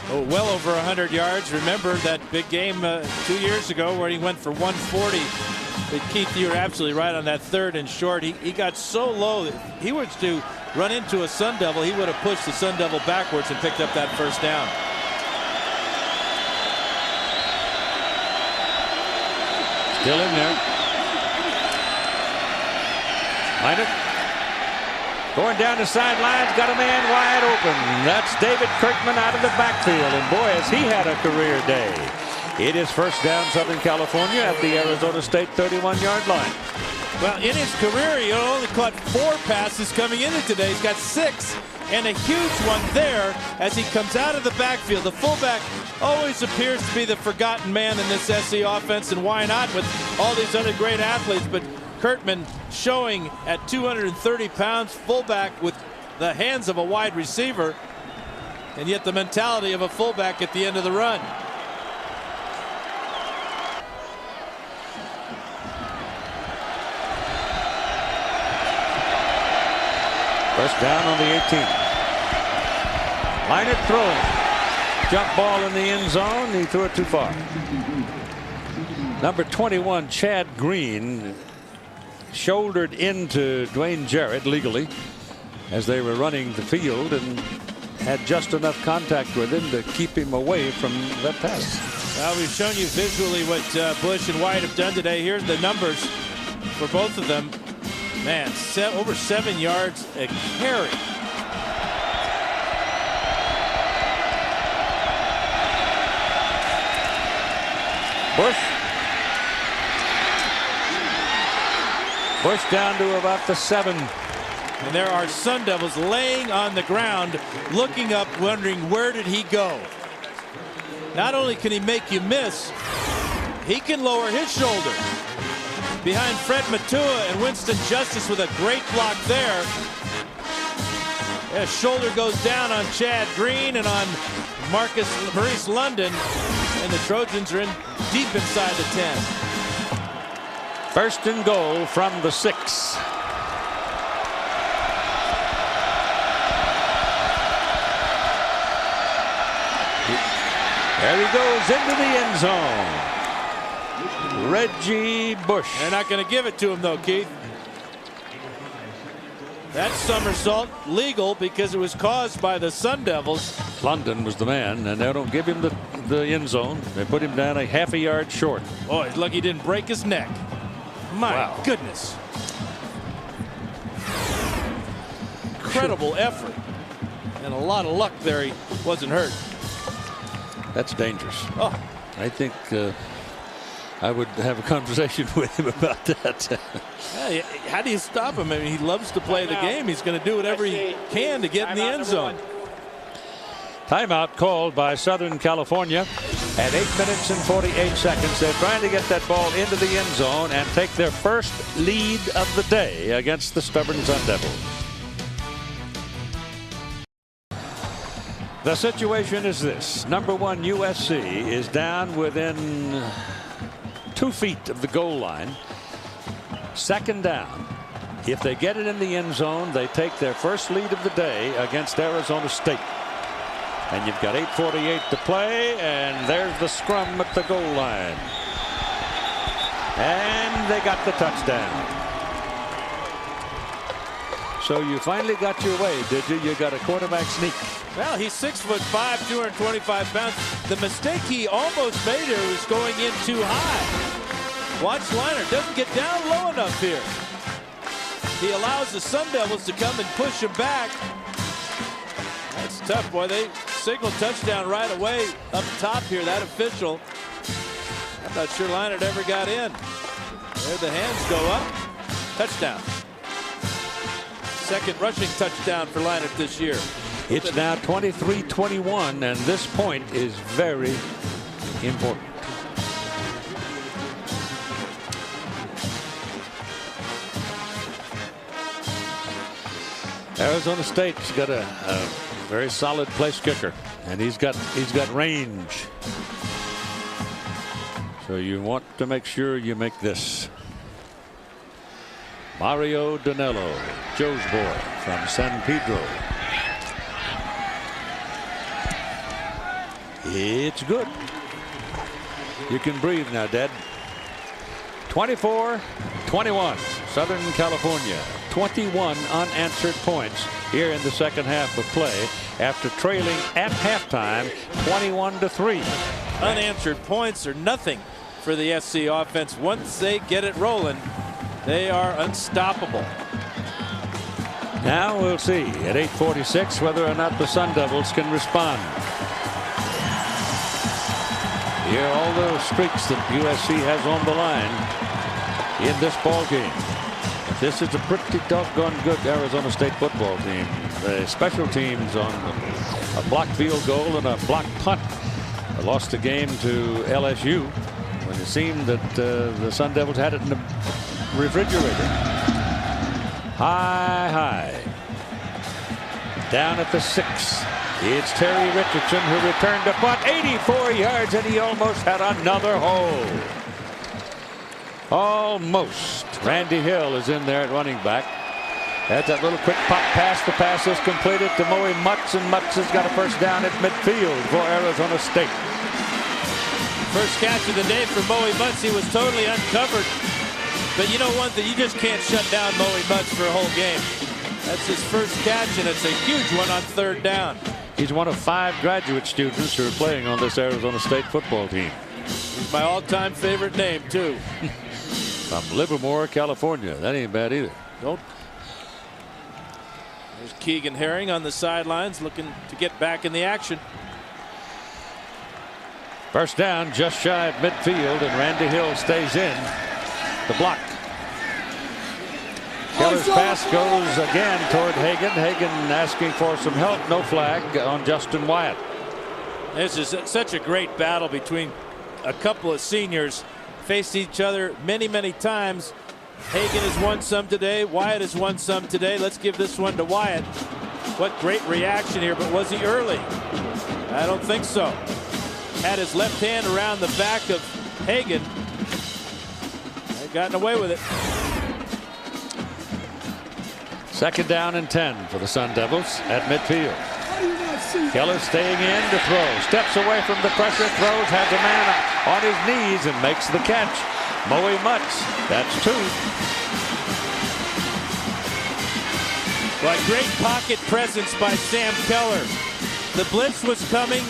Oh, well over 100 yards. Remember that big game 2 years ago where he went for 140. But Keith, you're absolutely right on that 3rd and short. He got so low that he was to run into a Sun Devil. He would have pushed the Sun Devil backwards and picked up that first down. Still in there. Leinart going down the sidelines, got a man wide open. That's David Kirkman out of the backfield, and boy, has he had a career day. It is first down, Southern California at the Arizona State 31-yard line. Well, in his career, he only caught 4 passes coming into today. He's got 6, and a huge one there as he comes out of the backfield. The fullback always appears to be the forgotten man in this SC offense, and why not with all these other great athletes? But Kirkman showing at 230 pounds, fullback with the hands of a wide receiver, and yet the mentality of a fullback at the end of the run. First down on the 18. Leinart throwing. Jump ball in the end zone. He threw it too far. Number 21, Chad Green, shouldered into Dwayne Jarrett legally as they were running the field and had just enough contact with him to keep him away from that pass. Well, we've shown you visually what Bush and White have done today. Here's the numbers for both of them. Man, over 7 yards a carry. Bush down to about the 7. And there are Sun Devils laying on the ground, looking up, wondering where did he go? Not only can he make you miss, he can lower his shoulder. Behind Fred Matua and Winston Justice with a great block there. His shoulder goes down on Chad Green and on Maurice London, and the Trojans are in deep inside the 10. First and goal from the 6. There he goes into the end zone. Reggie Bush. They're not going to give it to him though, Keith. That somersault legal because it was caused by the Sun Devils. London was the man, and they don't give him the end zone. They put him down a half a yard short. Oh, he's lucky he didn't break his neck. My goodness. Incredible effort. And a lot of luck there. He wasn't hurt. That's dangerous. Oh, I think I would have a conversation with him about that. how do you stop him? I mean, he loves to play the game. He's going to do whatever he can to get in the end zone. Timeout called by Southern California at 8 minutes and 48 seconds. They're trying to get that ball into the end zone and take their first lead of the day against the stubborn Sun Devils. The situation is this. Number 1 USC is down within 2 feet of the goal line. Second down. If they get it in the end zone, they take their first lead of the day against Arizona State. And you've got 8:48 to play, and there's the scrum at the goal line. And they got the touchdown. So you finally got your way, did you? You got a quarterback sneak. Well, he's 6'5", 225 pounds. The mistake he almost made here was going in too high. Watch Leinart doesn't get down low enough here. He allows the Sun Devils to come and push him back. That's tough, boy. They signal touchdown right away up top here. That official. I'm not sure Leinart ever got in. There the hands go up. Touchdown. Second rushing touchdown for Leinart this year. It's now 23-21, and this point is very important. Arizona State's got a very solid place kicker, and he's got range. So you want to make sure you make this. Mario Danello, Joe's boy from San Pedro. It's good. You can breathe now, Dad. 24-21, Southern California. 21 unanswered points here in the second half of play after trailing at halftime 21-3. Unanswered points are nothing for the SC offense. Once they get it rolling, they are unstoppable. Now we'll see at 8:46 whether or not the Sun Devils can respond. Here are all the streaks that USC has on the line in this ball game. This is a pretty doggone good Arizona State football team. The special teams on a blocked field goal and a blocked punt lost the game to LSU when it seemed that the Sun Devils had it in the refrigerator. High. Down at the 6. It's Terry Richardson who returned a punt 84 yards, and he almost had another hole. Almost. Randy Hill is in there at running back. That's that little quick pop pass. The pass is completed to Moe Mutz, and Mutz has got a first down at midfield for Arizona State. First catch of the day for Moe Mutz. He was totally uncovered. But you know one thing, you just can't shut down Moe Mutz for a whole game. That's his first catch, and it's a huge one on third down. He's one of 5 graduate students who are playing on this Arizona State football team. He's my all-time favorite name, too. From Livermore, California. That ain't bad either. Nope. There's Keegan Herring on the sidelines looking to get back in the action. First down just shy of midfield, and Randy Hill stays in. The block. Keller's pass goes again toward Hagan. Hagan asking for some help. No flag on Justin Wyatt. This is such a great battle between a couple of seniors. Faced each other many times. Hagan has won some today. Wyatt has won some today. Let's give this one to Wyatt. What great reaction here, but was he early? I don't think so. Had his left hand around the back of Hagan. They've gotten away with it. Second down and 10 for the Sun Devils at midfield. Keller staying in to throw. Steps away from the pressure. Throws. Has a man on his knees and makes the catch. Moe Mutz. That's 2. But great pocket presence by Sam Keller. The blitz was coming.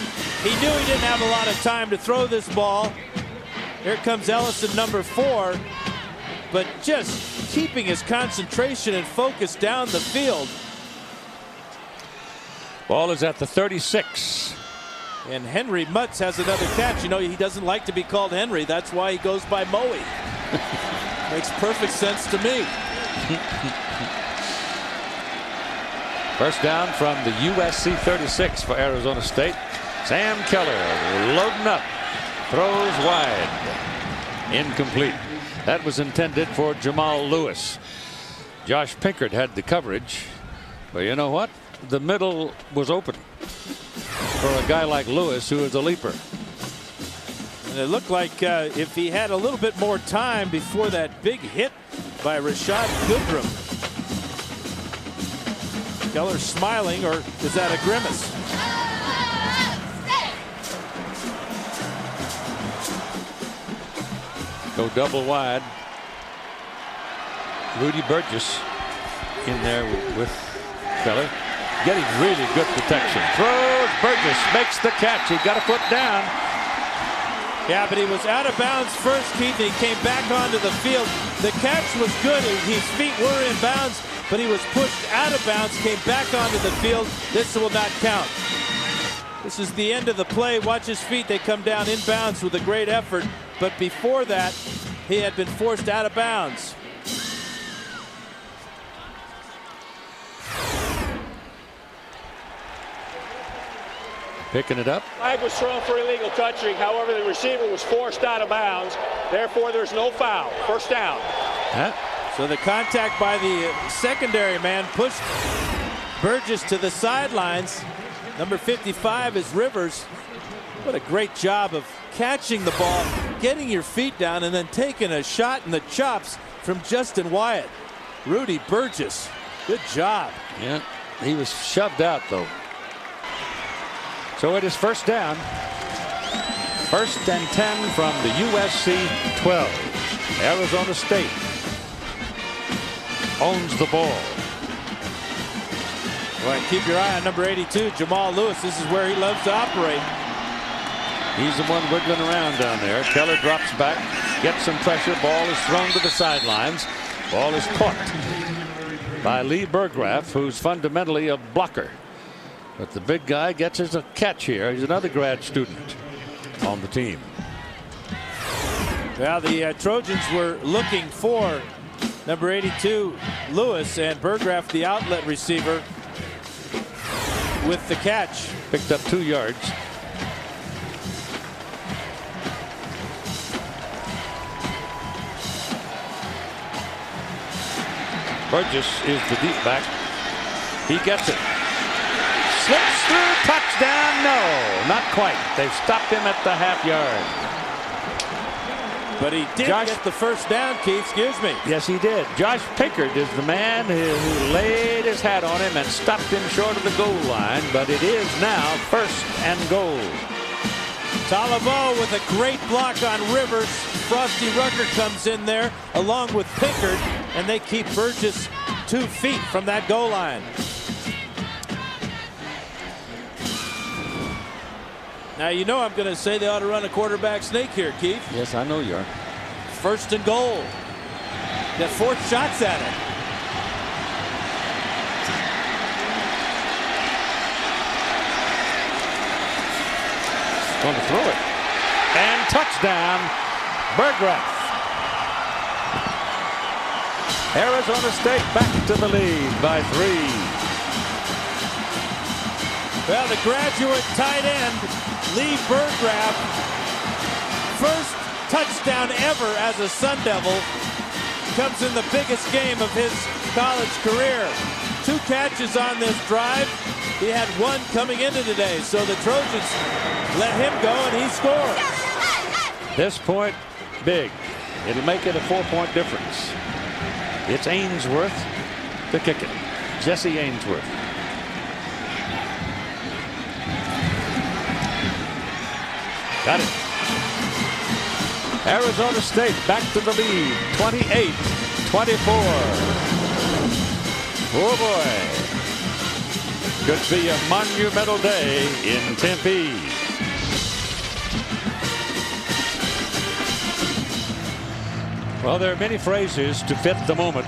He knew he didn't have a lot of time to throw this ball. Here comes Ellison, number 4. But just keeping his concentration and focus down the field. Ball is at the 36. And Henry Mutz has another catch. You know, he doesn't like to be called Henry. That's why he goes by Moe. Makes perfect sense to me. First down from the USC 36 for Arizona State. Sam Keller loading up. Throws wide. Incomplete. That was intended for Jamal Lewis. Josh Pinkert had the coverage. But you know what? The middle was open for a guy like Lewis, who is a leaper. And it looked like if he had a little bit more time before that big hit by Rashad Goodrum. Keller smiling, or is that a grimace? Go double wide. Rudy Burgess in there with Keller. Getting really good protection. Throws. Burgess makes the catch. He got a foot down. Yeah, but he was out of bounds first, Keith, and he came back onto the field. The catch was good. His feet were in bounds, but he was pushed out of bounds, came back onto the field. This will not count. This is the end of the play. Watch his feet. They come down in bounds with a great effort. But before that, he had been forced out of bounds. Picking it up. Flag was thrown for illegal touching. However, the receiver was forced out of bounds. Therefore, there's no foul. First down. So the contact by the secondary man pushed Burgess to the sidelines. Number 55 is Rivers. What a great job of catching the ball, getting your feet down, and then taking a shot in the chops from Justin Wyatt. Rudy Burgess, good job. Yeah, he was shoved out, though. So it is first down. First and 10 from the USC 12. Arizona State owns the ball. Well, keep your eye on number 82, Jamal Lewis. This is where he loves to operate. He's the one wiggling around down there. Keller drops back, gets some pressure. Ball is thrown to the sidelines. Ball is caught by Lee Burgraff, who's fundamentally a blocker. But the big guy gets us a catch here. He's another grad student on the team. Well, the Trojans were looking for number 82, Lewis, and Burgraff, the outlet receiver, with the catch. Picked up 2 yards. Burgess is the deep back. He gets it. Slips through, touchdown. No, not quite. They've stopped him at the half-yard. But he did get the first down, Keith. Excuse me. Yes, he did. Josh Pinkert is the man who laid his hat on him and stopped him short of the goal line. But it is now first and goal. Talavo with a great block on Rivers. Frosty Rucker comes in there along with Pinkert, and they keep Burgess 2 feet from that goal line. Now, you know I'm going to say they ought to run a quarterback sneak here, Keith. Yes, I know you are. First and goal. Got 4 shots at it. Going to throw it. And touchdown, Burgraff. Arizona State back to the lead by 3. Well, the graduate tight end, Lee Burgraff, first touchdown ever as a Sun Devil, comes in the biggest game of his college career. 2 catches on this drive. He had 1 coming into today, so the Trojans let him go, and he scored. This point, big. It'll make it a 4-point difference. It's Ainsworth to kick it. Jesse Ainsworth. Got it. Arizona State back to the lead, 28-24. Oh boy. Could be a monumental day in Tempe. Well, there are many phrases to fit the moment,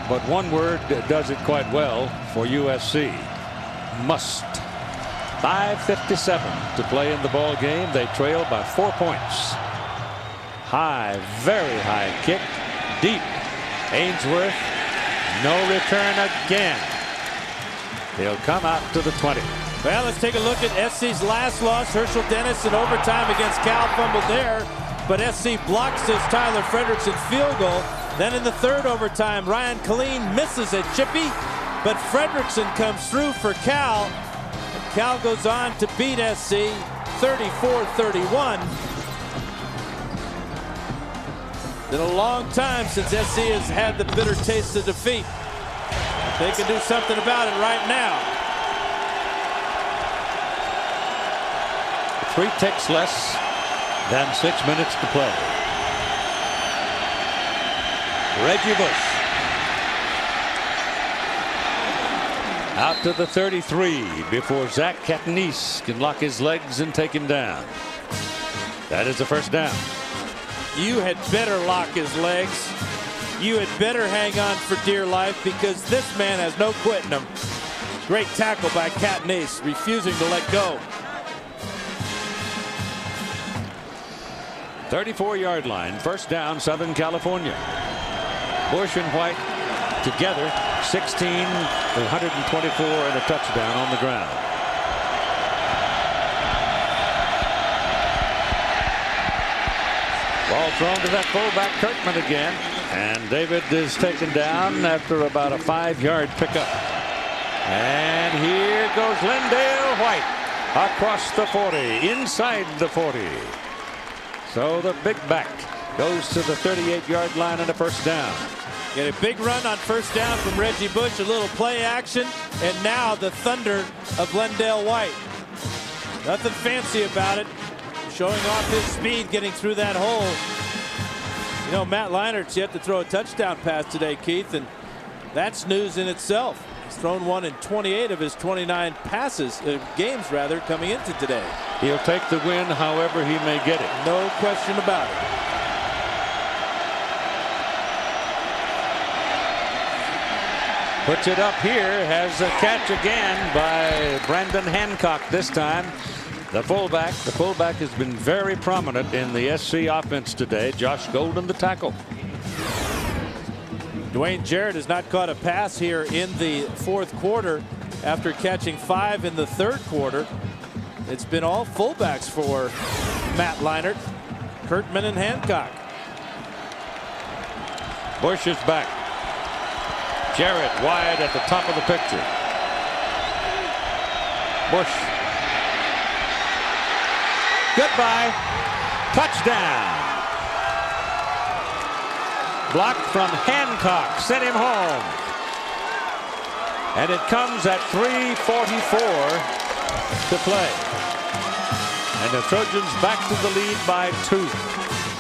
but one word does it quite well for USC. Must. 5:57 to play in the ball game. They trail by 4 points. High, very high kick, deep. Ainsworth, no return again. He'll come out to the 20. Well, let's take a look at SC's last loss. Herschel Dennis in overtime against Cal fumbled there, but SC blocks his Tyler Frederickson field goal. Then in the third overtime, Ryan Killeen misses a chippy, but Frederickson comes through for Cal. And Cal goes on to beat SC 34-31. Been a long time since SC has had the bitter taste of defeat. They can do something about it right now. 3 ticks less than 6 minutes to play. Reggie Bush out to the 33 before Zach Katniss can lock his legs and take him down. That is the first down. You had better lock his legs. You had better hang on for dear life, because this man has no quitting him. Great tackle by Katniss, refusing to let go. 34-yard line, first down, Southern California. Bush and White together, 16, 124, and a touchdown on the ground. Ball thrown to that fullback Kirkman again, and David is taken down after about a 5-yard pickup. And here goes Lendale White across the 40, inside the 40. So the big back goes to the 38-yard line and a first down. Get a big run on first down from Reggie Bush, a little play action, and now the thunder of Lendale White. Nothing fancy about it. Showing off his speed getting through that hole. You know, Matt Leinart's yet to throw a touchdown pass today, Keith, and that's news in itself. He's thrown one in 28 of his 29 games coming into today. He'll take the win however he may get it. No question about it. Puts it up here, has a catch again by Brandon Hancock this time. The fullback has been very prominent in the SC offense today. Josh Golden, the tackle. Dwayne Jarrett has not caught a pass here in the fourth quarter after catching 5 in the third quarter. It's been all fullbacks for Matt Leinart, Kirkman, and Hancock. Bush is back. Jarrett wide at the top of the picture. Bush. Goodbye. Touchdown. Blocked from Hancock. Sent him home. And it comes at 3:44 to play. And the Trojans back to the lead by 2.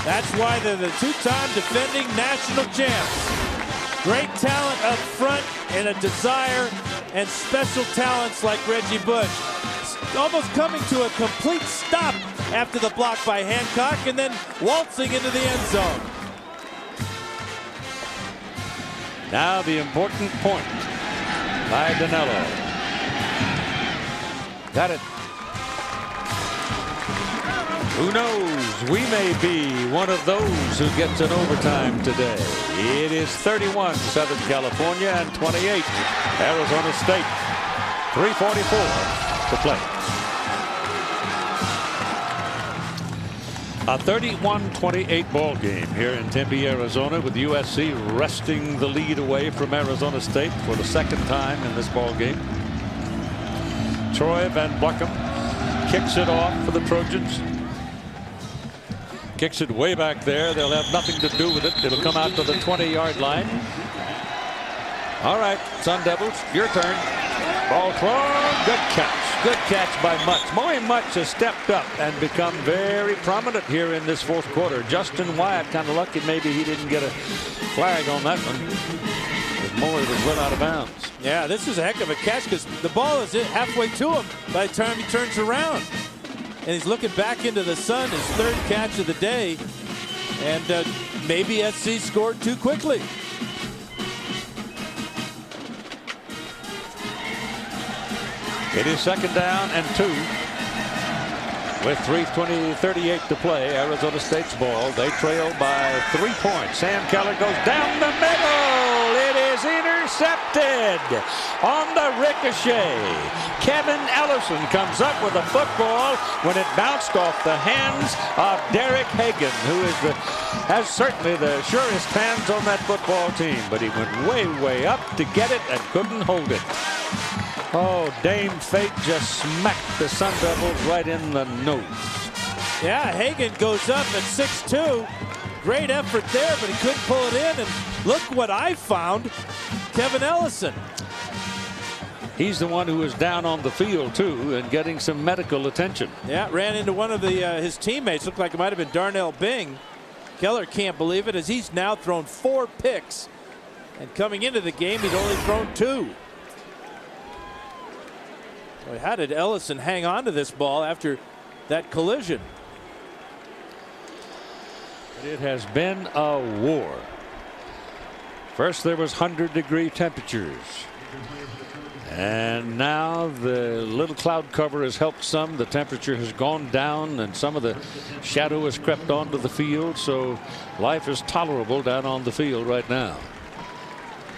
That's why they're the 2-time defending national champs. Great talent up front and a desire, and special talents like Reggie Bush. Almost coming to a complete stop after the block by Hancock and then waltzing into the end zone. Now the important point by Danilo. Got it. Who knows? We may be one of those who gets an overtime today. It is 31 Southern California and 28 Arizona State. 3:44 to play. A 31-28 ball game here in Tempe, Arizona, with USC wresting the lead away from Arizona State for the second time in this ball game. Troy Van Bluckham kicks it off for the Trojans. Kicks it way back there. They'll have nothing to do with it. It'll come out to the 20-yard line. All right, Sun Devils, your turn. Ball thrown. Good catch. Good catch by Mutch. Moe Mutch has stepped up and become very prominent here in this fourth quarter. Justin Wyatt kind of lucky maybe he didn't get a flag on that one. more that went out of bounds. Yeah, this is a heck of a catch because the ball is halfway to him by the time he turns around. And he's looking back into the sun, his third catch of the day. And maybe SC scored too quickly. It is 2nd down and 2. With 3:38 to play, Arizona State's ball. They trail by 3 points. Sam Keller goes down the middle. It is intercepted on the ricochet. Kevin Ellison comes up with a football when it bounced off the hands of Derek Hagan, who has certainly the surest hands on that football team. But he went way, way up to get it and couldn't hold it. Oh, Dame Fate just smacked the Sun Devils right in the nose. Yeah, Hagan goes up at 6'2". Great effort there, but he couldn't pull it in. And look what I found, Kevin Ellison. He's the one who was down on the field, too, and getting some medical attention. Yeah, ran into one of his teammates. Looked like it might have been Darnell Bing. Keller can't believe it, as he's now thrown 4 picks. And coming into the game, he'd only thrown 2. How did Ellison hang on to this ball after that collision? It has been a war. First there was 100-degree temperatures. And now the little cloud cover has helped some. The temperature has gone down and some of the shadow has crept onto the field. So life is tolerable down on the field right now.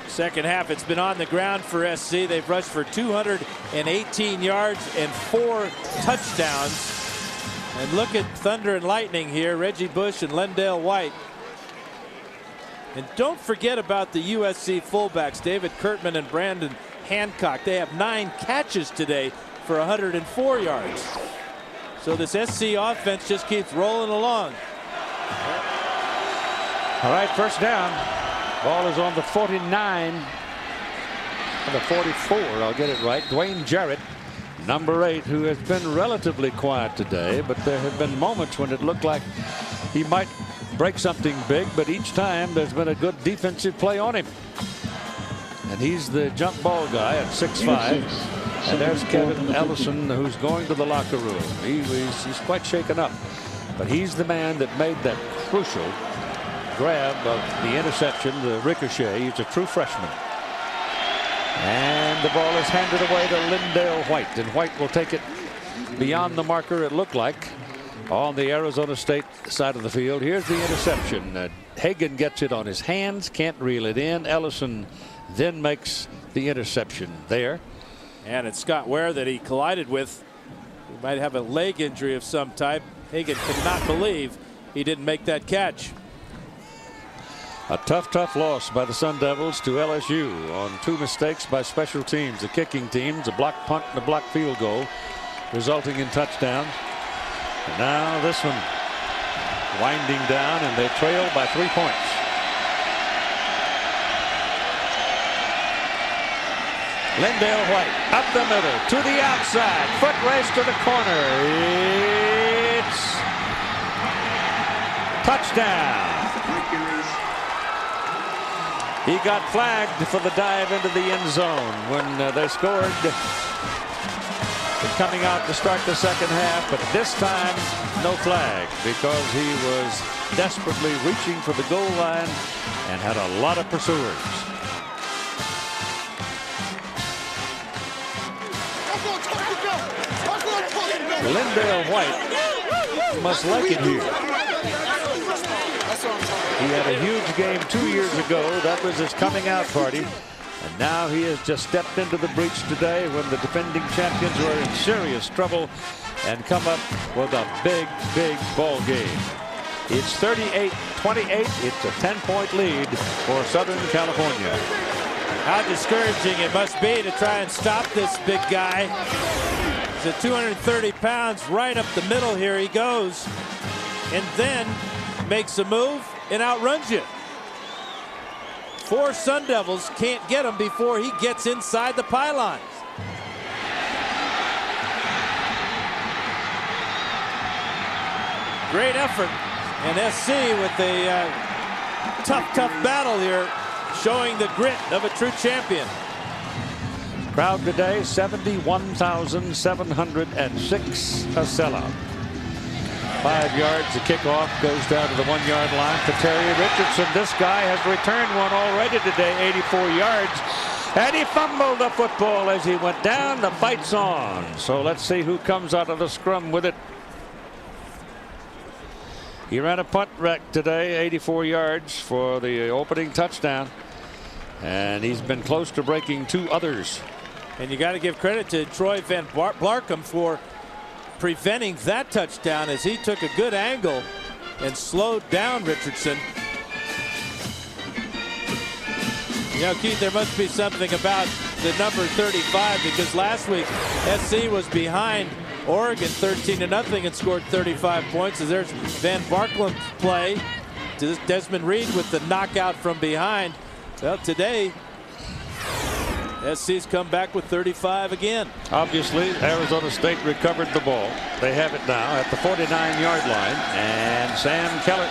Second half, it's been on the ground for SC. They've rushed for 218 yards and 4 touchdowns. And look at Thunder and Lightning here, Reggie Bush and Lendale White. And don't forget about the USC fullbacks, David Kurtman and Brandon Hancock. They have 9 catches today for 104 yards. So this SC offense just keeps rolling along. All right, first down. Ball is on the 49. The 44, I'll get it right. Dwayne Jarrett, number 8, who has been relatively quiet today, but there have been moments when it looked like he might break something big, but each time there's been a good defensive play on him. And he's the jump ball guy at 6'5". And there's Kevin Ellison, who's going to the locker room. He's quite shaken up, but he's the man that made that crucial grab of the interception, the ricochet. He's a true freshman. And the ball is handed away to Lendale White, and White will take it beyond the marker, it looked like, on the Arizona State side of the field. Here's the interception. Hagan gets it on his hands, can't reel it in. Ellison then makes the interception there. And it's Scott Ware that he collided with. He might have a leg injury of some type. Hagan could not believe he didn't make that catch. A tough loss by the Sun Devils to LSU on 2 mistakes by special teams. The kicking teams, a block punt and a block field goal, resulting in touchdowns. And now this one winding down, and they trail by 3 points. Lendale White up the middle to the outside. Foot race to the corner. It's touchdown. He got flagged for the dive into the end zone when they scored. Coming out to start the second half, but this time no flag because he was desperately reaching for the goal line and had a lot of pursuers. Lendale White must like it here. He had a huge game 2 years ago. That was his coming out party. And now he has just stepped into the breach today when the defending champions were in serious trouble and come up with a big ball game. It's 38-28. It's a 10-point lead for Southern California. How discouraging it must be to try and stop this big guy. He's at 230 pounds, right up the middle. Here he goes. And then makes a move and outruns you. 4 Sun Devils can't get him before he gets inside the pylons. Great effort. And SC with a tough battle here showing the grit of a true champion. Crowd today, 71,706, a sellout. 5 yards, the kickoff goes down to the 1 yard line for Terry Richardson. This guy has returned one already today, 84 yards. And he fumbled the football as he went down. The fight's on. So let's see who comes out of the scrum with it. He ran a punt wreck today, 84 yards for the opening touchdown. And he's been close to breaking 2 others. And you got to give credit to Troy Van Blarcom for preventing that touchdown as he took a good angle and slowed down Richardson. You know, Keith, there must be something about the number 35 because last week SC was behind Oregon 13-0 and scored 35 points. As there's Van Blarcom's play to Desmond Reed with the knockout from behind. Well, today SC's come back with 35 again. Obviously, Arizona State recovered the ball. They have it now at the 49-yard line. And Sam Keller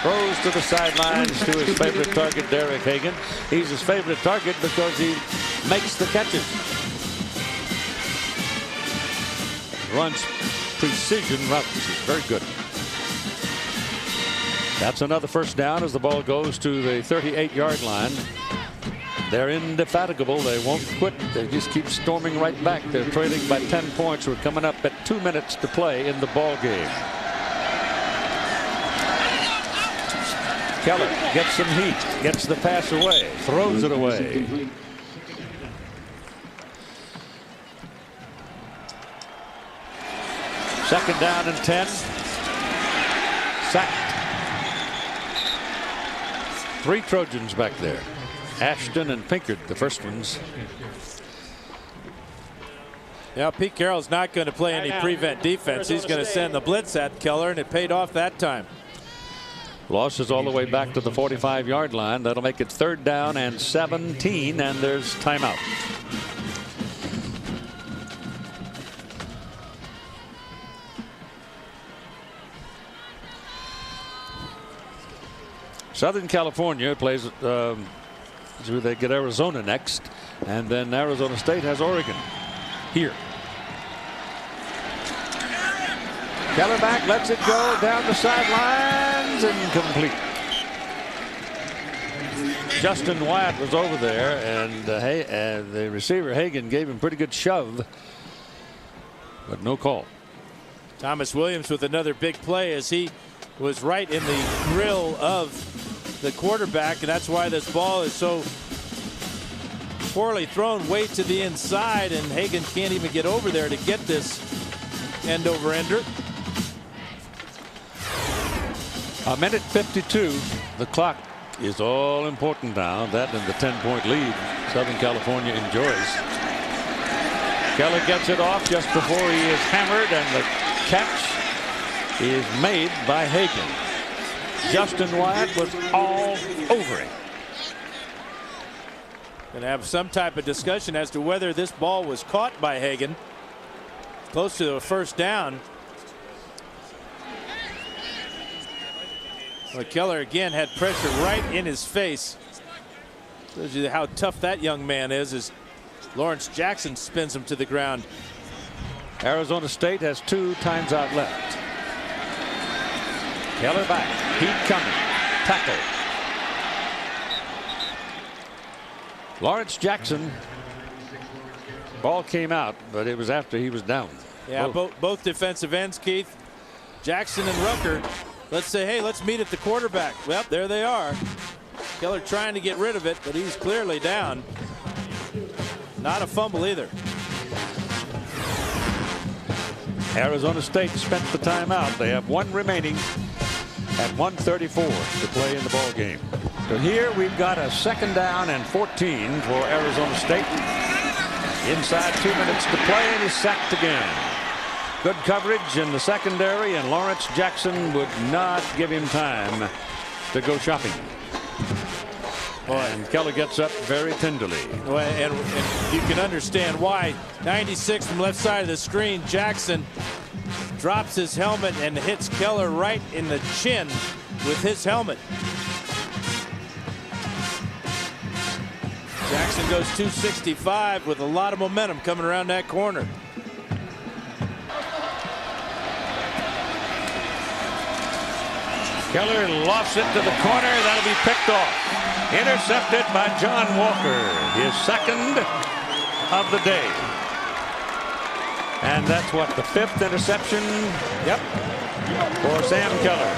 throws to the sidelines to his favorite target, Derek Hagan. He's his favorite target because he makes the catches. Runs precision routes. He's very good. That's another first down as the ball goes to the 38-yard line. They're indefatigable. They won't quit. They just keep storming right back. They're trailing by 10 points. We're coming up at 2 minutes to play in the ball game. Keller gets some heat, gets the pass away, throws it away. Second down and 10. Sacked. 3 Trojans back there. Ashton and Pinkard, the first ones. Now, Pete Carroll's not going to play any prevent defense. He's going to send the blitz at Keller, and it paid off that time. Losses all the way back to the 45-yard line. That'll make it 3rd down and 17, and there's timeout. Southern California plays, they get Arizona next, and then Arizona State has Oregon here. Keller back, lets it go down the sidelines, incomplete. Justin Wyatt was over there, and the receiver Hagan gave him a pretty good shove, but no call. Thomas Williams with another big play as he was right in the grill of the quarterback, and that's why this ball is so poorly thrown way to the inside, and Hagan can't even get over there to get this end over ender. A minute 52. The clock is all important now. That and the 10-point lead Southern California enjoys. Keller gets it off just before he is hammered, and the catch is made by Hagan. Justin Wyatt was all over him. Going to have some type of discussion as to whether this ball was caught by Hagan. Close to a first down. Well, Keller again had pressure right in his face. Shows you how tough that young man is as Lawrence Jackson spins him to the ground. Arizona State has 2 times out left. Keller back. Heat coming. Tackle. Lawrence Jackson. Ball came out, but it was after he was down. Yeah, both defensive ends, Keith. Jackson and Rucker. Let's say, hey, let's meet at the quarterback. Well, there they are. Keller trying to get rid of it, but he's clearly down. Not a fumble either. Arizona State spent the timeout. They have 1 remaining at 1:34 to play in the ball game. So here we've got a 2nd down and 14 for Arizona State. Inside 2 minutes to play, and he's sacked again. Good coverage in the secondary, and Lawrence Jackson would not give him time to go shopping. And Keller gets up very tenderly. Well, and you can understand why. 96 from left side of the screen. Jackson drops his helmet and hits Keller right in the chin with his helmet. Jackson goes 265 with a lot of momentum coming around that corner. Keller lofts it to the corner. That'll be picked off. Intercepted by John Walker, his second of the day. And that's what, the 5th interception? Yep. For Sam Keller.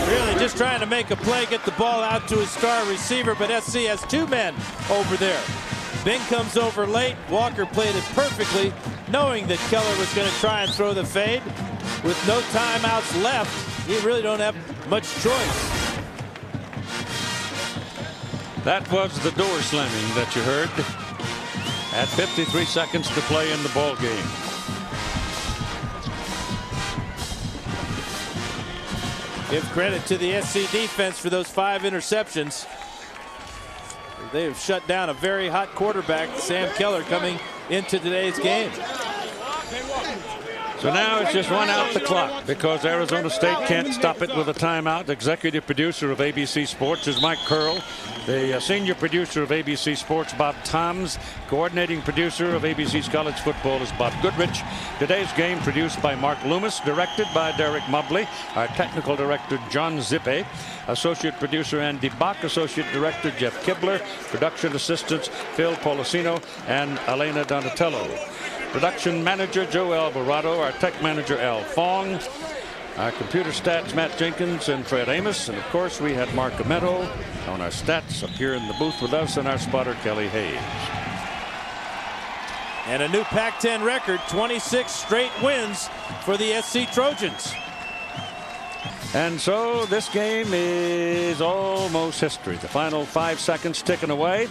Really just trying to make a play, get the ball out to his star receiver, but SC has 2 men over there. Bing comes over late. Walker played it perfectly, knowing that Keller was going to try and throw the fade. With no timeouts left, you really don't have much choice. That was the door slamming that you heard at 53 seconds to play in the ball game. Give credit to the SC defense for those 5 interceptions. They have shut down a very hot quarterback, Sam Keller, coming into today's game. So now it's just run out the clock because Arizona State can't stop it with a timeout. Executive producer of ABC Sports is Mike Curl. The senior producer of ABC Sports, Bob Toms. Coordinating producer of ABC's college football is Bob Goodrich. Today's game produced by Mark Loomis, directed by Derek Mobley. Our technical director, John Zippe. Associate producer Andy Bach. Associate director Jeff Kibler. Production assistants Phil Policino and Elena Donatello. Production manager Joe Alvarado. Our tech manager Al Fong. Our computer stats Matt Jenkins and Fred Amos. And of course we had Mark Ametto on our stats up here in the booth with us, and our spotter Kelly Hayes. And a new Pac-10 record, 26 straight wins for the SC Trojans. And so this game is almost history. The final 5 seconds ticking away.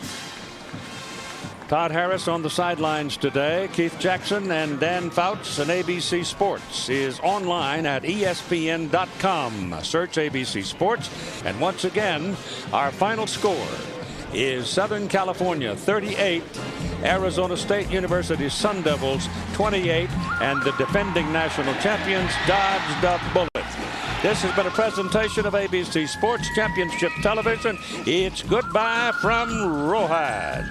Todd Harris on the sidelines today. Keith Jackson and Dan Fouts and ABC Sports is online at ESPN.com. Search ABC Sports. And once again, our final score is Southern California 38, Arizona State University Sun Devils 28, and the defending national champions dodged a bullet. This has been a presentation of ABC Sports Championship Television. It's goodbye from Rawhide.